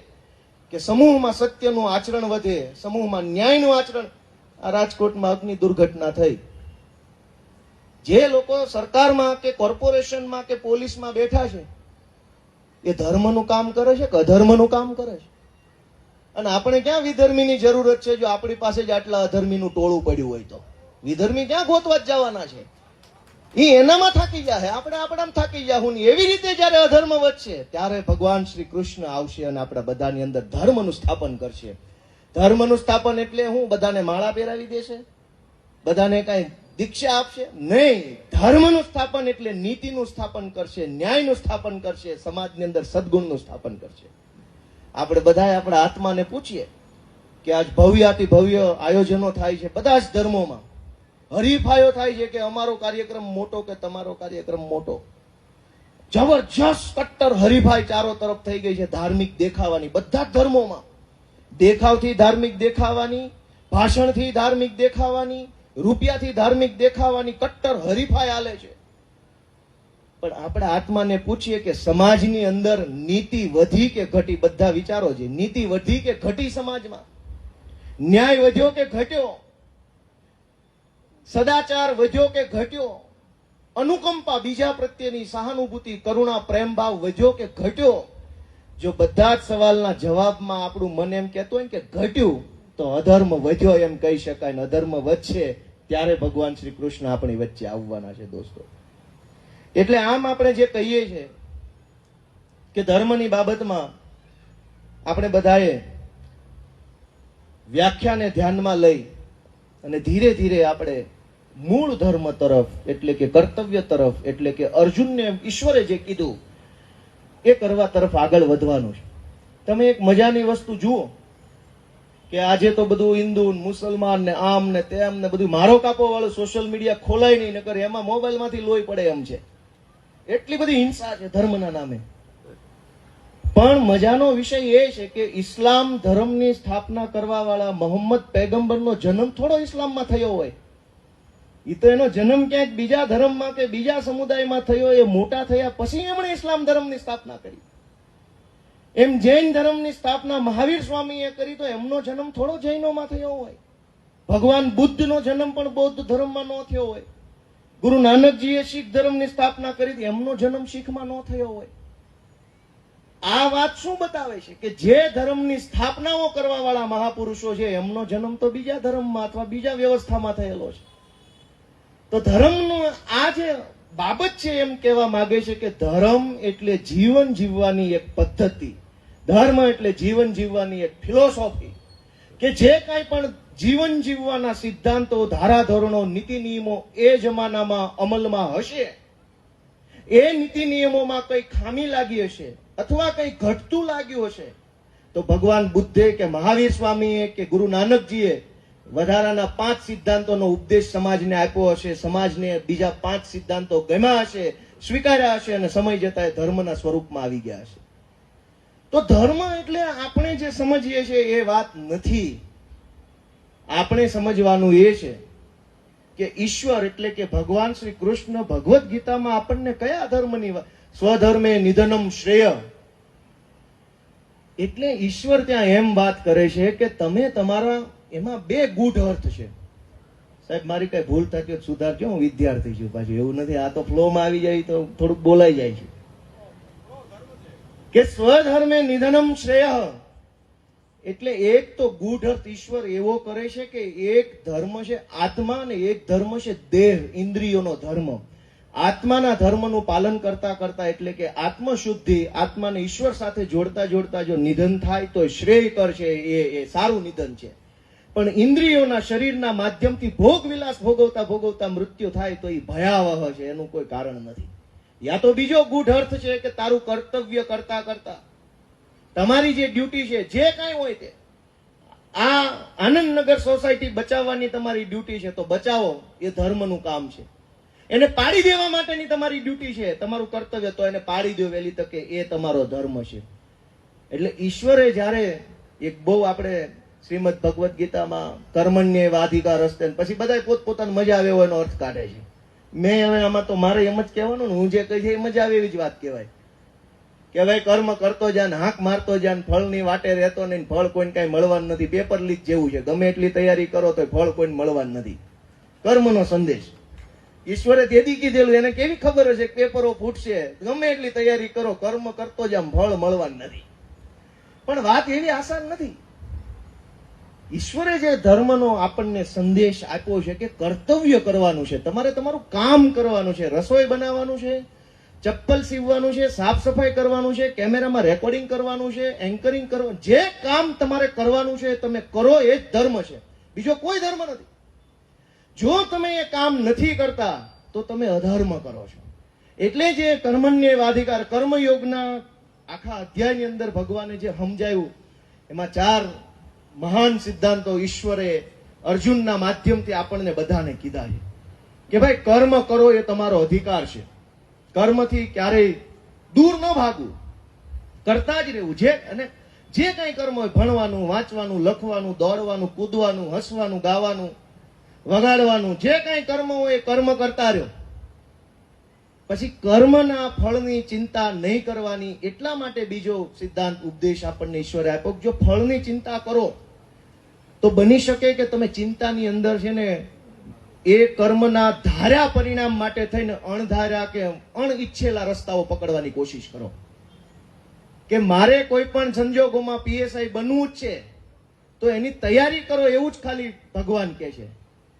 કે સમૂહમાં સત્યનું આચરણ વધે, સમૂહમાં ન્યાયનું આચરણ. આ રાજકોટમાં અગ્નિ દુર્ઘટના થઈ. જે લોકો સરકારમાં કે કોર્પોરેશનમાં કે પોલીસમાં બેઠા છે એ ધર્મનું કામ કરે છે કે અધર્મનું કામ કરે છે? અને આપણે ક્યાં વિધર્મીની જરૂરત છે? જો આપણી પાસે જ આટલા અધર્મીનું ટોળું પડ્યું હોય તો વિધર્મી ક્યાં ગોતવા જ જવાના છે? એ એનામાં થાકી જાય, આપણે આપણામાં થાકી જાહું. એવી રીતે જયારે અધર્મ વધશે ત્યારે ભગવાન શ્રી કૃષ્ણ આવશે અને આપણા બધાની અંદર ધર્મનું સ્થાપન કરશે. ધર્મનું સ્થાપન એટલે હું? બધાને માળા પહેરાવી દેશે? બધાને કઈ દીક્ષા આપશે? નહીં. ધર્મનું સ્થાપન એટલે નીતિનું સ્થાપન કરશે, ન્યાયનું સ્થાપન કરશે, સમાજની અંદર સદગુણનું સ્થાપન કરશે. આપણે બધા આપણા આત્માને પૂછીએ કે આજ ભવ્યાતિ ભવ્ય આયોજનો થાય છે બધા જ ધર્મોમાં, હરીફાઈઓ થાય છે કે અમારો કાર્યક્રમ મોટો કે તમારો કાર્યક્રમ મોટો. જબરજસ્ત કટ્ટર હરીફાઈ ચારો તરફ થઈ ગઈ છે ધાર્મિક દેખાવાની. બધા જ ધર્મોમાં દેખાવથી ધાર્મિક દેખાવાની, ભાષણથી ધાર્મિક દેખાવાની, રૂપિયાથી ધાર્મિક દેખાવાની કટ્ટર હરીફાઈ હાલે છે. પણ આપણે આત્માને પૂછીએ કે સમાજની અંદર નીતિ વધી કે ઘટી? બધા વિચારો છે. નીતિ વધી કે ઘટી સમાજમાં? ન્યાય વધ્યો કે ઘટ્યો? સદાચાર વધ્યો કે ઘટ્યો? અનુકંપા, બીજા પ્રત્યેની સહાનુભૂતિ, કરુણા, પ્રેમ ભાવ વધ્યો કે ઘટ્યો? જો બધા જ સવાલના જવાબમાં આપણું મન એમ કહેતું હોય કે ઘટ્યું, તો અધર્મ વધ્યો એમ કહી શકાય. ને અધર્મ વધશે ત્યારે ભગવાન શ્રી કૃષ્ણ આપણી વચ્ચે આવવાના છે દોસ્તો. એટલે આમ આપણે જે કહીએ છીએ કે ધર્મની બાબતમાં આપણે બધાએ વ્યાખ્યાને ધ્યાનમાં લઈ અને ધીરે ધીરે આપણે મૂળ ધર્મ તરફ એટલે કે કર્તવ્ય તરફ એટલે કે અર્જુનને ઈશ્વરે જે કીધું એ કરવા તરફ આગળ વધવાનું છે. તમે એક મજાની વસ્તુ જુઓ કે આજે તો બધું હિન્દુ મુસલમાન ને આમ ને તેમ ને બધું મારો કાપો વાળું સોશિયલ મીડિયા ખોલાય નહીં, નકર એમાં મોબાઈલમાંથી લોહી પડે એમ છે. એટલી બધી હિંસા છે ધર્મના નામે. પણ મજાનો વિષય એ છે કે ઇસ્લામ ધર્મની સ્થાપના કરવા વાળા મોહમ્મદ પૈગંબરનો જન્મ થોડો ઇસ્લામમાં થયો હોય. એ તો એનો જન્મ ક્યાંક બીજા ધર્મમાં કે બીજા સમુદાયમાં થયો. એ મોટા થયા પછી એમણે ઇસ્લામ ધર્મની સ્થાપના કરી. એમ જૈન ધર્મની સ્થાપના મહાવીર સ્વામીએ કરી તો એમનો જન્મ થોડો જૈનોમાં થયો હોય. ભગવાન બુદ્ધનો જન્મ પણ બૌદ્ધ ધર્મમાં ન થયો હોય. ગુરુ નાનકજીએ શીખ ધર્મની સ્થાપના કરી, એમનો જન્મ શીખમાં ન થયો હોય. આ વાત શું બતાવે છે કે જે ધર્મની સ્થાપનાઓ કરવા વાળા મહાપુરુષો છે એમનો જન્મ તો બીજા ધર્મમાં અથવા બીજા વ્યવસ્થામાં થયેલો છે. તો ધર્મનું આ જે બાબત છે એમ કહેવા માંગે છે કે ધર્મ એટલે જીવન જીવવાની એક પદ્ધતિ, ધર્મ એટલે જીવન જીવવાની એક ફિલોસોફી કે જે કાંઈ પણ જીવન જીવવાના સિદ્ધાંતો, ધારાધોરણો, નીતિ નિયમો એ જમાનામાં અમલમાં હશે, એ નીતિ નિયમોમાં કઈ ખામી લાગી હશે અથવા કઈ ઘટતું લાગ્યું હશે તો ભગવાન બુદ્ધે કે મહાવીર સ્વામીએ કે ગુરુ નાનકજીએ વધારાના 5 સિદ્ધાંતોનો ઉપદેશ સમાજને આપ્યો હશે. સમાજને બીજા 5 સિદ્ધાંતો ગમ્યા હશે, સ્વીકાર્યા હશે અને સમય જતા એ ધર્મના સ્વરૂપમાં આવી ગયા હશે. તો ધર્મ એટલે આપણે જે સમજીએ છીએ એ વાત નથી. આપણે સમજવાનું એ છે કે ઈશ્વર એટલે કે ભગવાન શ્રી કૃષ્ણ ભગવદ્ ગીતામાં આપણને કયા ધર્મની વાત, સ્વધર્મે નિધનમ શ્રેય, એટલે ઈશ્વર ત્યાં એમ વાત કરે છે કે તમે તમારા, એમાં 2 ગૂઢ અર્થ છે. સાહેબ મારી કઈ ભૂલ થતી હોય સુધારજો, હું વિદ્યાર્થી છું પાછું, એવું નથી. આ તો ફ્લોમાં આવી જાય તો થોડુંક બોલાઈ જાય છે કે સ્વધર્મે નિધનમ શ્રેય એટલે એક તો ગૂઢ અર્થ ઈશ્વર એવો કરે છે કે એક ધર્મ છે આત્મા અને એક ધર્મ છે દેહ, ઇન્દ્રિયોનો ધર્મ. આત્માના ધર્મનું પાલન કરતા કરતા એટલે કે આત્મશુદ્ધિ, આત્માને ઈશ્વર સાથે જોડતા જોડતા જો નિધન થાય તો શ્રેયકર છે, એ સારું નિધન છે. પણ ઇન્દ્રિયોના, શરીરના માધ્યમથી ભોગ વિલાસ ભોગવતા ભોગવતા મૃત્યુ થાય તો એ ભયાવહ છે, એનું કોઈ કારણ નથી. યા તો બીજો ગૂઢ અર્થ છે કે તારું કર્તવ્ય કરતા કરતા તમારી જે ડ્યુટી છે જે કાંઈ હોય તે, આ આનંદનગર સોસાયટી બચાવવાની તમારી ડ્યુટી છે તો બચાવો, એ ધર્મનું કામ છે. એને પાડી દેવા માટેની તમારી ડ્યુટી છે, તમારું કર્તવ્ય, તો એને પાડી દો વહેલી તકે, એ તમારો ધર્મ છે. એટલે ઈશ્વરે જ્યારે એક બહુ આપણે શ્રીમદ ભગવદ્ ગીતામાં કર્મણ્ય વાધિકાર હસ્તે પછી બધા પોતપોતાની મજા આવે એવો એનો અર્થ કાઢે છે. મેં હવે આમાં તો મારે એમ જ કહેવાનું ને, હું જે કહી છે એ મજા આવે એવી જ વાત કહેવાય. કે ભાઈ કર્મ કરતો જાન, હાંક મારતો જાન, ફળની વાટે રહેતો નહીં, ફળ કોઈને કઈ મળવાનું નથી. પેપર લીક જેવું છે, ગમે એટલી તૈયારી કરો તો ફળ કોઈને મળવાનું નથી. કર્મનો સંદેશ ઈશ્વરે તેથી કીધેલું. એને કેવી ખબર હશે કે પેપરો ફૂટશે, ગમે એટલી તૈયારી કરો, કર્મ કરતો જામ, ફળ મળવાનું નથી. પણ વાત એવી આસાન નથી. ઈશ્વરે જે ધર્મનો આપણને સંદેશ આપ્યો છે કે કર્તવ્ય કરવાનું છે, તમારે તમારું કામ કરવાનું છે, રસોઈ બનાવવાનું છે, ચપ્પલ સીવવાનું છે, સાફ સફાઈ કરવાનું છે, કેમેરામાં રેકોર્ડિંગ કરવાનું છે, એન્કરિંગ કરવાનું, જે કામ તમારે કરવાનું છે તમે કરો, એ જ ધર્મ છે, બીજો કોઈ ધર્મ નથી. જો તમે એ કામ નથી કરતા તો તમે અધર્મ કરો છો. એટલે જે કર્મણ્યવાધિકાર કર્મયોગના આખા અધ્યાયની અંદર ભગવાને જે સમજાયું, એમાં 4 મહાન સિદ્ધાંતો ઈશ્વરે અર્જુનના માધ્યમથી આપણને બધાને કીધા છે કે ભાઈ કર્મ કરો એ તમારો અધિકાર છે. કર્મથી ક્યારેય દૂર ન ભાગવું, કરતા જ રહેવું. જે કઈ કર્મ હોય, ભણવાનું, વાંચવાનું, લખવાનું, દોડવાનું, કૂદવાનું, હસવાનું, ગાવાનું, વગાડવાનું, જે કઈ કર્મ હોય એ કર્મ કરતા રહ્યો. પછી કર્મના ફળની ચિંતા નહીં કરવાની. એટલા માટે બીજો સિદ્ધાંત ઉપદેશ આપણને ઈશ્વરે આપ્યો, જો ફળની ચિંતા કરો તો બની શકે કે તમે ચિંતાની અંદર છે ને એ કર્મના ધાર્યા પરિણામ માટે થઈને અણધાર્યા કે અણઈચ્છેલા રસ્તાઓ પકડવાની કોશિશ કરો. કે મારે કોઈ પણ સંજોગોમાં પીએસઆઈ બનવું જ છે તો એની તૈયારી કરો, એવું જ ખાલી ભગવાન કહે છે.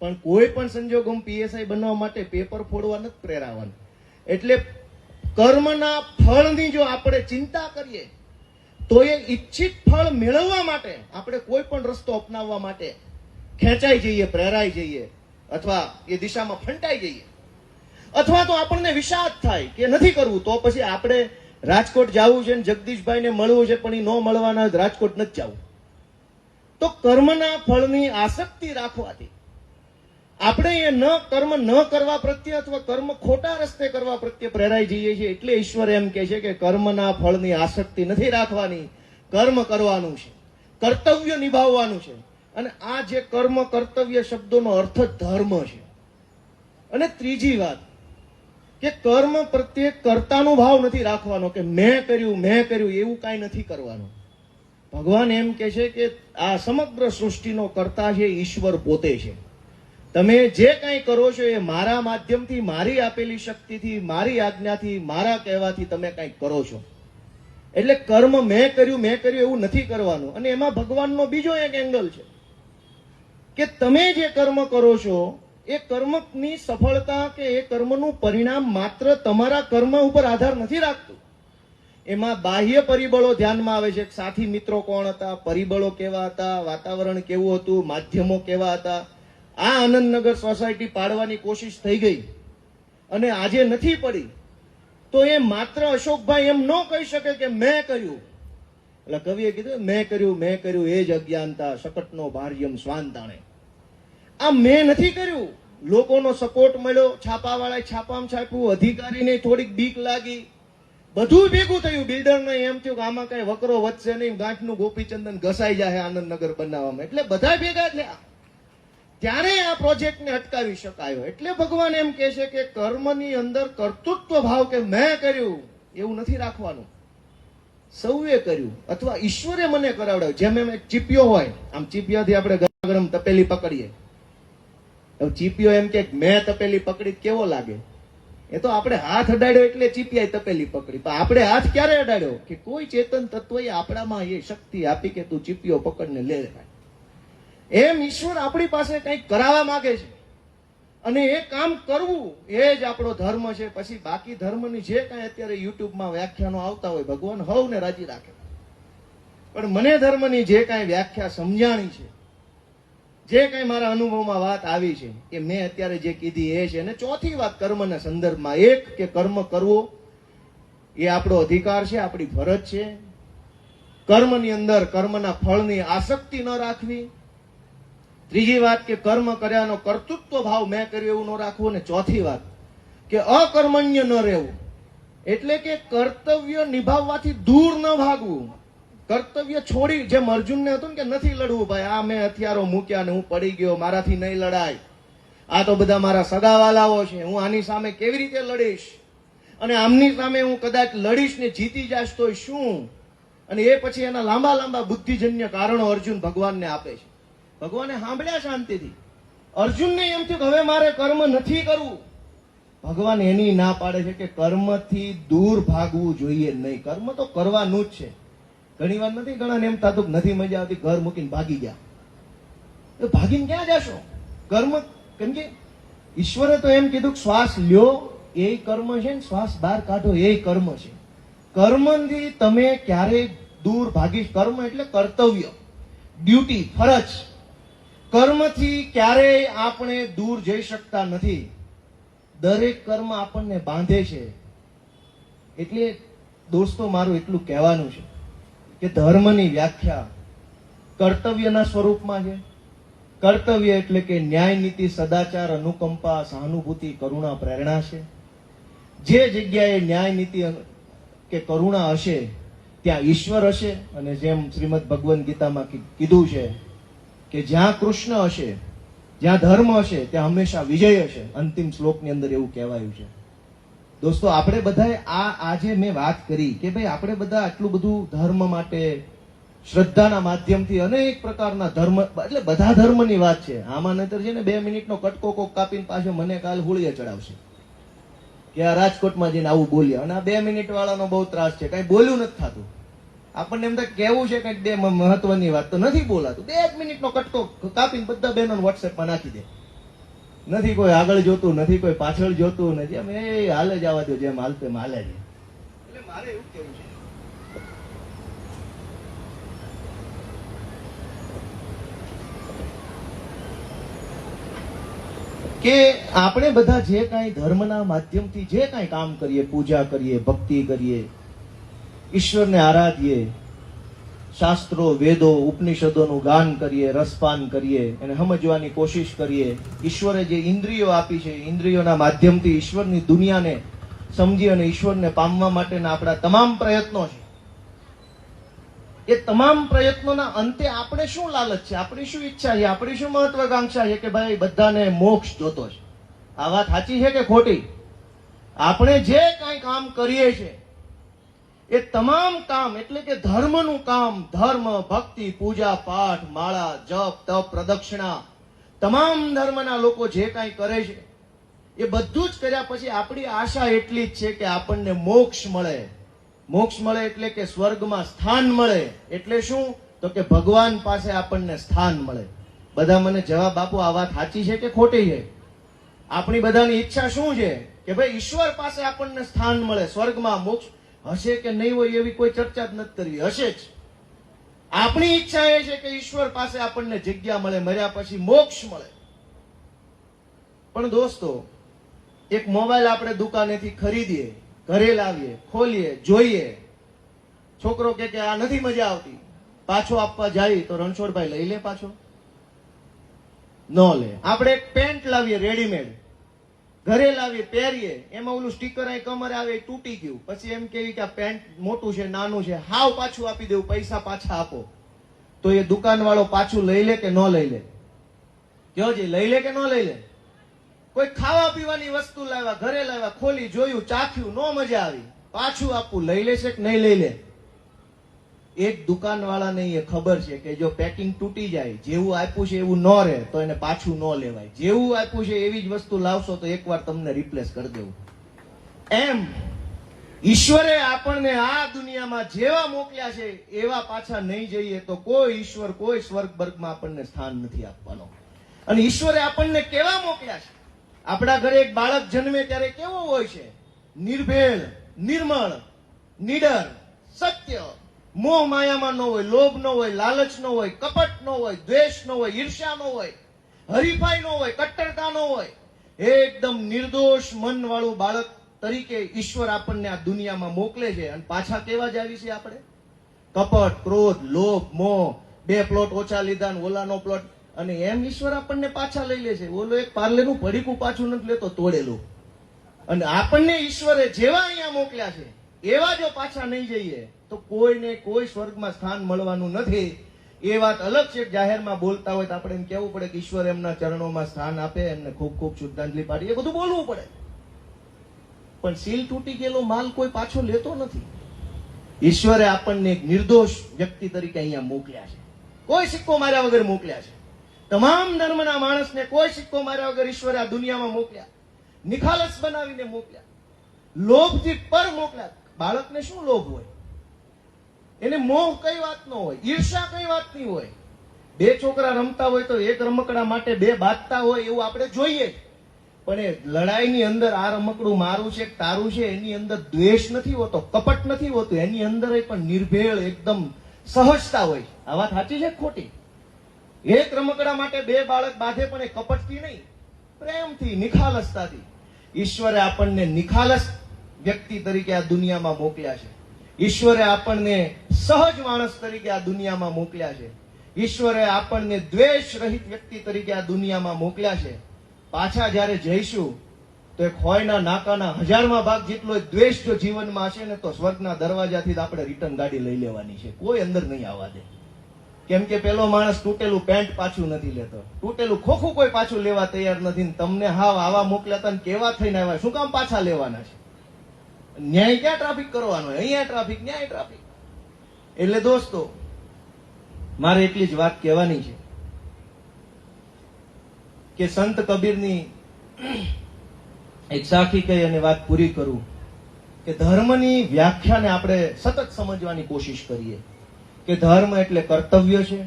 પણ કોઈ પણ સંજોગોમાં પીએસઆઈ બનવા માટે પેપર ફોડવા નથી પ્રેરાવાનું. એટલે કર્મના ફળની જો આપણે ચિંતા કરીએ તો એ ઈચ્છિત ફળ મેળવવા માટે આપણે કોઈ પણ રસ્તો અપનાવવા માટે ખેંચાઈ જઈએ, પ્રેરાઈ જઈએ, અથવા એ દિશામાં ફંટાઈ જઈએ, અથવા તો આપણને વિષાદ થાય કે નથી કરવું, તો પછી આપણે રાજકોટ જવું છે ને જગદીશભાઈને મળવું છે પણ એ ન મળવાના, રાજકોટ નથી જવું. તો કર્મના ફળની આસક્તિ રાખવાથી આપણે એ કર્મ ન કરવા પ્રત્યે અથવા કર્મ ખોટા રસ્તે કરવા પ્રત્યે પ્રેરાઈ જઈએ છીએ. એટલે ઈશ્વર એમ કહે છે કે કર્મના ફળની આસક્તિ નથી રાખવાની, કર્મ કરવાનું છે, કર્તવ્ય નિભાવવાનું છે. અને આ જે કર્મ કર્તવ્ય શબ્દોનો અર્થ ધર્મ છે. અને ત્રીજી વાત કે કર્મ પ્રત્યે કર્તાનો ભાવ નથી રાખવાનો કે મેં કર્યું એવું કાંઈ નથી કરવાનું. ભગવાન એમ કહે છે કે આ સમગ્ર સૃષ્ટિનો કર્તા છે ઈશ્વર પોતે છે. તમે જે કંઈ કરો છો એ મારા માધ્યમથી, મારી આપેલી શક્તિથી, મારી આજ્ઞાથી, મારા કહેવાથી તમે કંઈક કરો છો. એટલે કર્મ મેં કર્યું એવું નથી કરવાનું. અને એમાં ભગવાનનો બીજો એક એંગલ છે કે તમે જે કર્મ કરો છો એ કર્મની સફળતા કે એ કર્મનું પરિણામ માત્ર તમારા કર્મ ઉપર આધાર નથી રાખતું. એમાં બાહ્ય પરિબળો ધ્યાનમાં આવે છે. સાથી મિત્રો કોણ હતા, પરિબળો કેવા હતા, વાતાવરણ કેવું હતું, માધ્યમો કેવા હતા. આ આનંદનગર સોસાયટી પાડવાની કોશિશ થઈ ગઈ અને આજે નથી પડી તો એ માત્ર અશોકભાઈ એમ ન કહી શકે કે મેં કર્યું. એટલે કવિએ કીધું મેં કર્યું એ જ અજ્ઞાનતા, શકટનો ભાર્યમ સ્વાંતાણે. આ મેં નથી કર્યું, લોકોનો સપોર્ટ મળ્યો, છાપાવાળાએ છાપામાં છાપ્યું, અધિકારીને થોડીક બીક લાગી, બધું ભેગું થયું. બિલ્ડરને એમ થયું કે આમાં કઈ વકરો વધશે નહીં, ગાંઠનું ગોપીચંદન ઘસાઈ જાય આનંદનગર બનાવવામાં. એટલે બધા ભેગા થયા, ત્યારે આ પ્રોજેક્ટને અટકાવી શકાયો. એટલે ભગવાન એમ કહે છે કે કર્મની અંદર કર્તૃત્વ ભાવ કે મેં કર્યું એવું નથી રાખવાનું, સૌએ કર્યું અથવા ઈશ્વરે મને કરાવડાવ્યું. જેમ એમ એક ચીપિયો હોય, આમ ચીપિયાથી આપણે ગરમ ગરમ તપેલી પકડીએ, ચીપિયો એમ કે મેં તપેલી પકડી, કેવો લાગે? એ તો આપણે હાથ અડાડ્યો એટલે ચીપિયાએ તપેલી પકડી. પણ આપણે હાથ ક્યારે અડાડ્યો કે કોઈ ચેતન તત્વએ આપણામાં એ શક્તિ આપી કે તું ચીપિયો પકડને લે. એમ ઈશ્વર આપણી પાસે કંઈક કરાવવા માંગે છે અને એ કામ કરવું એ જ આપણો ધર્મ છે. પછી બાકી ધર્મની જે કાંઈ અત્યારે યુટ્યુબમાં વ્યાખ્યાનો આવતા હોય, ભગવાન હવને રાજી રાખે. પણ મને ધર્મની જે કાંઈ વ્યાખ્યા સમજાણી છે, જે કાંઈ મારા અનુભવમાં વાત આવી છે એ મેં અત્યારે જે કીધી એ છે. અને ચોથી વાત કર્મના સંદર્ભમાં, એક કે કર્મ કરવો એ આપણો અધિકાર છે, આપણી ફરજ છે. કર્મની અંદર કર્મના ફળની આસક્તિ ન રાખવી. ત્રીજી વાત કે કર્મ કર્યાનો કર્તૃત્વ ભાવ મેં કર્યું એવું ન રાખવું. અને ચોથી વાત કે અકર્મણ્ય ન રહેવું, એટલે કે કર્તવ્ય નિભાવવાથી દૂર ન ભાગવું. કર્તવ્ય છોડી, જેમ અર્જુનને હતું કે નથી લડવું ભાઈ, આ મેં હથિયારો મૂક્યા ને હું પડી ગયો, મારાથી નહીં લડાય, આ તો બધા મારા સગાવાલાઓ છે, હું આની સામે કેવી રીતે લડીશ. અને આમની સામે હું કદાચ લડીશ ને જીતી જાશ તો શું? અને એ પછી એના લાંબા લાંબા બુદ્ધિજન્ય કારણો અર્જુન ભગવાનને આપે છે. ભગવાને સાંભળ્યા શાંતિથી. અર્જુનને એમ થયું કે હવે મારે કર્મ નથી કરવું. ભગવાન એની ના પાડે છે કે કર્મથી દૂર ભાગવું જોઈએ નહીં. કર્મ તો કરવાનું જ છે. ઘણી વાર નથી ઘણા એમ થતું નથી મજા આવતી, ઘર મૂકીને ભાગી ગયા. તો ભાગીને ક્યાં જશો? કર્મ, કેમ કે ઈશ્વરે તો એમ કીધું કે શ્વાસ લ્યો એ કર્મ છે ને શ્વાસ બહાર કાઢો એ કર્મ છે. કર્મથી તમે ક્યારેય દૂર ભાગી, કર્મ એટલે કર્તવ્ય, ડ્યુટી, ફરજ. કર્મથી ક્યારેય આપણે દૂર જઈ શકતા નથી. દરેક કર્મ આપણને બાંધે છે. એટલે દોસ્તો મારું એટલું કહેવાનું છે કે ધર્મની વ્યાખ્યા કર્તવ્યના સ્વરૂપમાં છે. કર્તવ્ય એટલે કે ન્યાય, નીતિ, સદાચાર, અનુકંપા, સહાનુભૂતિ, કરુણા, પ્રેરણા છે. જે જગ્યાએ ન્યાય, નીતિ કે કરુણા હશે ત્યાં ઈશ્વર હશે. અને જેમ શ્રીમદ ભગવદ્ ગીતામાં કીધું છે કે જ્યાં કૃષ્ણ હશે, જ્યાં ધર્મ હશે ત્યાં હંમેશા વિજય હશે. અંતિમ શ્લોકની અંદર એવું કહેવાયું છે. દોસ્તો આપણે બધાએ આજે મેં વાત કરી કે ભાઈ આપણે બધા આટલું બધું ધર્મ માટે શ્રદ્ધાના માધ્યમથી અનેક પ્રકારના ધર્મ, એટલે બધા ધર્મની વાત છે. આમાં નહીતર છે ને 2 મિનિટનો કટકો કોક કાપીને પાછો મને કાલ હોળીએ ચડાવશે કે આ રાજકોટમાં જઈને આવું બોલ્યા. અને આ 2 મિનિટ વાળાનો બહુ ત્રાસ છે. કઈ બોલ્યું નથી થતું. આપણને એમ થાય કેવું છે કઈક 2 મહત્વની વાત, તો નથી બોલાતું. 2 મિનિટનો કટકો કાપીને બધા બહેનો વોટ્સએપમાં નાખી દે. નથી કોઈ આગળ જોતું, નથી કોઈ પાછળ જોતું, નથી એમ એ હાલે જ આવવા દો, જેમ હાલતે એમ હાલે છે. એટલે મારે એવું કેવું છે કે આપણે બધા જે કાંઈ ધર્મના માધ્યમથી જે કાંઈ કામ કરીએ, પૂજા કરીએ, ભક્તિ કરીએ, ઈશ્વરને આરાધીએ, શાસ્ત્રો, વેદો, ઉપનિષદોનું ગાન કરીએ, રસપાન કરીએ, એને સમજવાની કોશિશ કરીએ, ઈશ્વરે જે ઇન્દ્રિયો આપી છે ઇન્દ્રિયોના માધ્યમથી ઈશ્વરની દુનિયાને સમજી અને ઈશ્વરને પામવા માટેના આપણા તમામ પ્રયત્નો છે. એ તમામ પ્રયત્નોના અંતે આપણે શું લાલચ છે, આપણી શું ઈચ્છા છે, આપણી શું મહત્વાકાંક્ષા છે કે ભાઈ બધાને મોક્ષ જોતો છે? આ વાત સાચી છે કે ખોટી? આપણે જે કાંઈ કામ કરીએ છીએ એ તમામ કામ એટલે કે ધર્મનું કામ, ધર્મ, ભક્તિ, પૂજા, પાઠ, માળા, જપ, તપ, પ્રદક્ષિણા, તમામ ધર્મના લોકો જે કાંઈ કરે છે એ બધું જ કર્યા પછી આપણી આશા એટલી જ છે કે આપણને મોક્ષ મળે. મોક્ષ મળે એટલે કે સ્વર્ગમાં સ્થાન મળે. એટલે શું? તો કે ભગવાન પાસે આપણને સ્થાન મળે. બધા મને જવાબ આપો, આ વાત સાચી છે કે ખોટી છે? આપણી બધાની ઈચ્છા શું છે કે ભાઈ ઈશ્વર પાસે આપણને સ્થાન મળે, સ્વર્ગમાં મોક્ષ હશે કે નહીં હોય એવી કોઈ ચર્ચા જ નથી કરવી, હશે જ. આપણી ઈચ્છા એ છે કે ઈશ્વર પાસે આપણને જગ્યા મળે, મર્યા પછી મોક્ષ મળે. પણ દોસ્તો એક મોબાઈલ આપણે દુકાનેથી ખરીદીએ, ઘરે લાવીએ, ખોલીએ, જોઈએ, છોકરો કે આ નથી મજા આવતી, પાછો આપવા જાય તો રણછોડભાઈ લઈ લે પાછો? ન લે. આપણે એક પેન્ટ લાવીએ રેડીમેડ, ઘરે લાવીએ, પહેરીએ, એમાં ઓલું સ્ટીકર અહીં કમરે આવે તૂટી ગયું, પછી એમ કેવી કે આ પેન્ટ મોટું છે, નાનું છે, હાવ પાછું આપી દેવું, પૈસા પાછા આપો. તો એ દુકાન વાળો પાછું લઈ લે કે ન લઈ લે? કયો જી, લઈ લે કે ન લઈ લે? કોઈ ખાવા પીવાની વસ્તુ લાવ્યા, ઘરે લાવ્યા, ખોલી, જોયું, ચાખ્યું, નો મજા આવી, પાછું આપવું, લઈ લેશે કે નહીં લઈ લે? એક દુકાન વાળાને એ ખબર છે કે જો પેકિંગ તૂટી જાય, જેવું આપ્યું છે એવું ન રહે તો એને પાછું ન લેવાય. જેવું આપ્યું છે એવી જ વસ્તુ લાવશો તો એકવાર તમને રિપ્લેસ કરી દેવું. એમ ઈશ્વરે આપણને આ દુનિયામાં જેવા મોકલ્યા છે એવા પાછા નહીં જઈએ તો કોઈ ઈશ્વર કોઈ સ્વર્ગ વર્ગમાં આપણને સ્થાન નથી આપવાનો. અને ઈશ્વરે આપણને કેવા મોકલ્યા છે? આપણા ઘરે એક બાળક જન્મે ત્યારે કેવો હોય છે? નિર્ભેળ, નિર્મળ, નિડર, સત્ય, મોહ માયામાં ન હોય, લોભ ન હોય, લાલચ ન હોય, કપટ ન હોય, દ્વેષ ન હોય, ઈર્ષ્યા ન હોય, હરીફાઈ ન હોય, કટ્ટરતા ન હોય, એકદમ નિર્દોષ મન વાળું બાળક તરીકે ઈશ્વર આપણને આ દુનિયામાં મોકલે છે. અને પાછા કેવા જ આવી છે આપણે? કપટ, ક્રોધ, લોભ, મોહ, 2 પ્લોટ ઓછા લીધા ને ઓલાનો પ્લોટ, અને એમ ઈશ્વર આપણને પાછા લઈ લે છે. ઓલો એક પાર્લેનું પડીકું પાછું નથી લેતો, તોડેલું. અને આપણને ઈશ્વરે જેવા અહીંયા મોકલ્યા છે એવા જો પાછા નહીં જઈએ તો કોઈને કોઈ સ્વર્ગમાં સ્થાન મળવાનું નથી. એ વાત અલગ છે. જાહેરમાં બોલતા હોય તો આપણે એમ કહેવું પડે કે ઈશ્વર એમના ચરણોમાં સ્થાન આપે, એમને ખૂબ ખૂબ શ્રદ્ધાંજલિ પાડી, એ બધું બોલવું પડે. પણ સીલ તૂટી ગયેલો માલ કોઈ પાછો લેતો નથી. ઈશ્વરે આપણને એક નિર્દોષ વ્યક્તિ તરીકે અહીંયા મોકલ્યા છે. કોઈ સિક્કો માર્યા વગર મોકલ્યા છે. તમામ ધર્મના માણસને કોઈ સિક્કો માર્યા વગર ઈશ્વરે આ દુનિયામાં મોકલ્યા. નિખાલસ બનાવીને મોકલ્યા. લોભથી પર મોકલ્યા. બાળકને શું લોભ હોય? એને મોહ કઈ વાતનો હોય? ઈર્ષા કઈ વાતની હોય? બે છોકરા રમતા હોય તો એક રમકડા માટે બે બાંધતા હોય એવું આપણે જોઈએ જ. પણ એ લડાઈની અંદર આ રમકડું મારું છે કે તારું છે એની અંદર દ્વેષ નથી હોતો, કપટ નથી હોતું. એની અંદર પણ નિર્ભેળ એકદમ સહજતા હોય. આ વાત સાચી છે કે ખોટી? એક રમકડા માટે બે બાળક બાંધે પણ એ કપટથી નહીં, પ્રેમથી, નિખાલસતાથી. ઈશ્વરે આપણને નિખાલસ વ્યક્તિ તરીકે આ દુનિયામાં મોકલ્યા છે. ઈશ્વરે આપણને સહજ માણસ તરીકે આ દુનિયામાં મોકલ્યા છે. ઈશ્વરે આપણને દ્વેષ રહિત વ્યક્તિ તરીકે આ દુનિયામાં મોકલ્યા છે. પાછા જ્યારે જઈશું તો એક હોયના નાકાના 1000માં ભાગ જેટલો દ્વેષ જો જીવનમાં હશે ને તો સ્વર્ગના દરવાજાથી જ આપણે રિટર્ન ગાડી લઈ લેવાની છે. કોઈ અંદર નહીં આવવા દે. કેમ કે પેલો માણસ તૂટેલું પેન્ટ પાછું નથી લેતો, તૂટેલું ખોખું કોઈ પાછું લેવા તૈયાર નથી. તમને હાવ આવા મોકલ્યા હતા ને કેવા થઈને આવ્યા, શું કામ પાછા લેવાના છે? ન્યાય ક્યાં ટ્રાફિક કરવાનો? અહીંયા ટ્રાફિક, ન્યાય ટ્રાફિક. એટલે દોસ્તો, મારે એટલી જ વાત કહેવાની છે કે સંત કબીરની એક સાખી કહી અને વાત પૂરી કરું કે ધર્મની વ્યાખ્યાને આપણે સતત સમજવાની કોશિશ કરીએ કે ધર્મ એટલે કર્તવ્ય છે.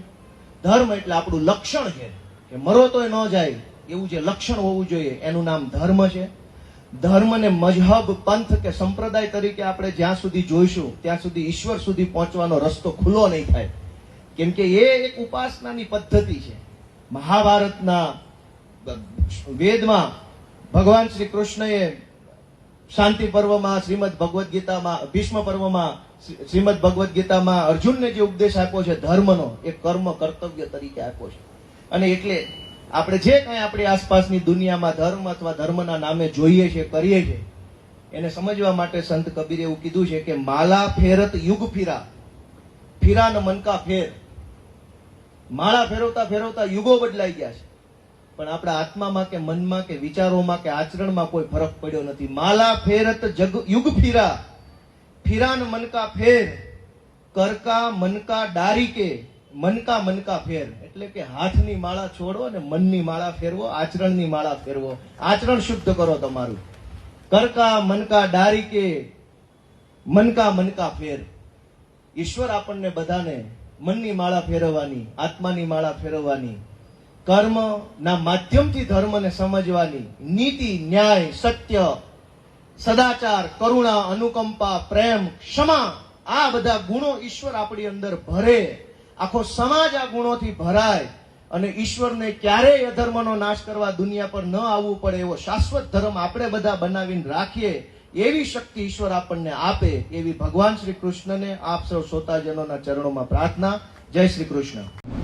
ધર્મ એટલે આપણું લક્ષણ છે કે મરો તોય ન જાય એવું જે લક્ષણ હોવું જોઈએ એનું નામ ધર્મ છે. ધર્મને મજહબ, પંથ કે સંપ્રદાય તરીકે આપણે જ્યાં સુધી જોઈશું ત્યાં સુધી ઈશ્વર સુધી પહોંચવાનો રસ્તો ખુલ્લો નહીં થાય. કેમ કે એ એક ઉપાસનાની પદ્ધતિ છે. મહાભારતના વેદમાં ભગવાન શ્રી કૃષ્ણએ શાંતિ પર્વમાં, શ્રીમદ ભગવદ્ ગીતામાં, ભીષ્મ પર્વમાં, શ્રીમદ ભગવદ્ ગીતામાં અર્જુનને જે ઉપદેશ આપ્યો છે ધર્મનો, એ કર્મ કર્તવ્ય તરીકે આપ્યો છે. અને એટલે આપણે જે કાંઈ આપણી આસપાસની દુનિયામાં ધર્મ અથવા ધર્મના નામે જોઈએ છે, કરીએ છીએ, એને સમજવા માટે સંત કબીરે એવું કીધું છે કે માલા ફેરત યુગ ફીરા, ફીરા ન મન કા ફેર. માળા ફેરવતા ફેરવતા યુગો બદલાઈ ગયા છે, પણ આપણા આત્મામાં કે મનમાં કે વિચારોમાં કે આચરણમાં કોઈ ફરક પડ્યો નથી. માલા ફેરત યુગ ફીરા, ફીરા ન મન કા ફેર, કરકા મનકા ડારી કે, મનકા મનકા ફેર. એટલે કે હાથની માળા છોડો અને મનની માળા ફેરવો, આચરણની માળા ફેરવો. આચરણ શુદ્ધ કરો તમારું. કરકા મનકા ડારી કે, મનકા મનકા ફેર. ઈશ્વર આપણને બધાને મનની માળા ફેરવવાની, આત્માની માળા ફેરવવાની, કર્મના માધ્યમથી ધર્મને સમજવાની, નીતિ, ન્યાય, સત્ય, સદાચાર, કરુણા, અનુકંપા, પ્રેમ, ક્ષમા, આ બધા ગુણો ઈશ્વર આપણી અંદર ભરે, આખો સમાજ આ ગુણોથી ભરાય અને ઈશ્વરને ક્યારેય અધર્મનો નાશ કરવા દુનિયા પર ન આવવું પડે એવો શાશ્વત ધર્મ આપણે બધા બનાવીને રાખીએ, એવી શક્તિ ઈશ્વર આપણને આપે, એવી ભગવાન શ્રી કૃષ્ણને આપ સૌ શ્રોતાજનોના ચરણોમાં પ્રાર્થના. જય શ્રી કૃષ્ણ.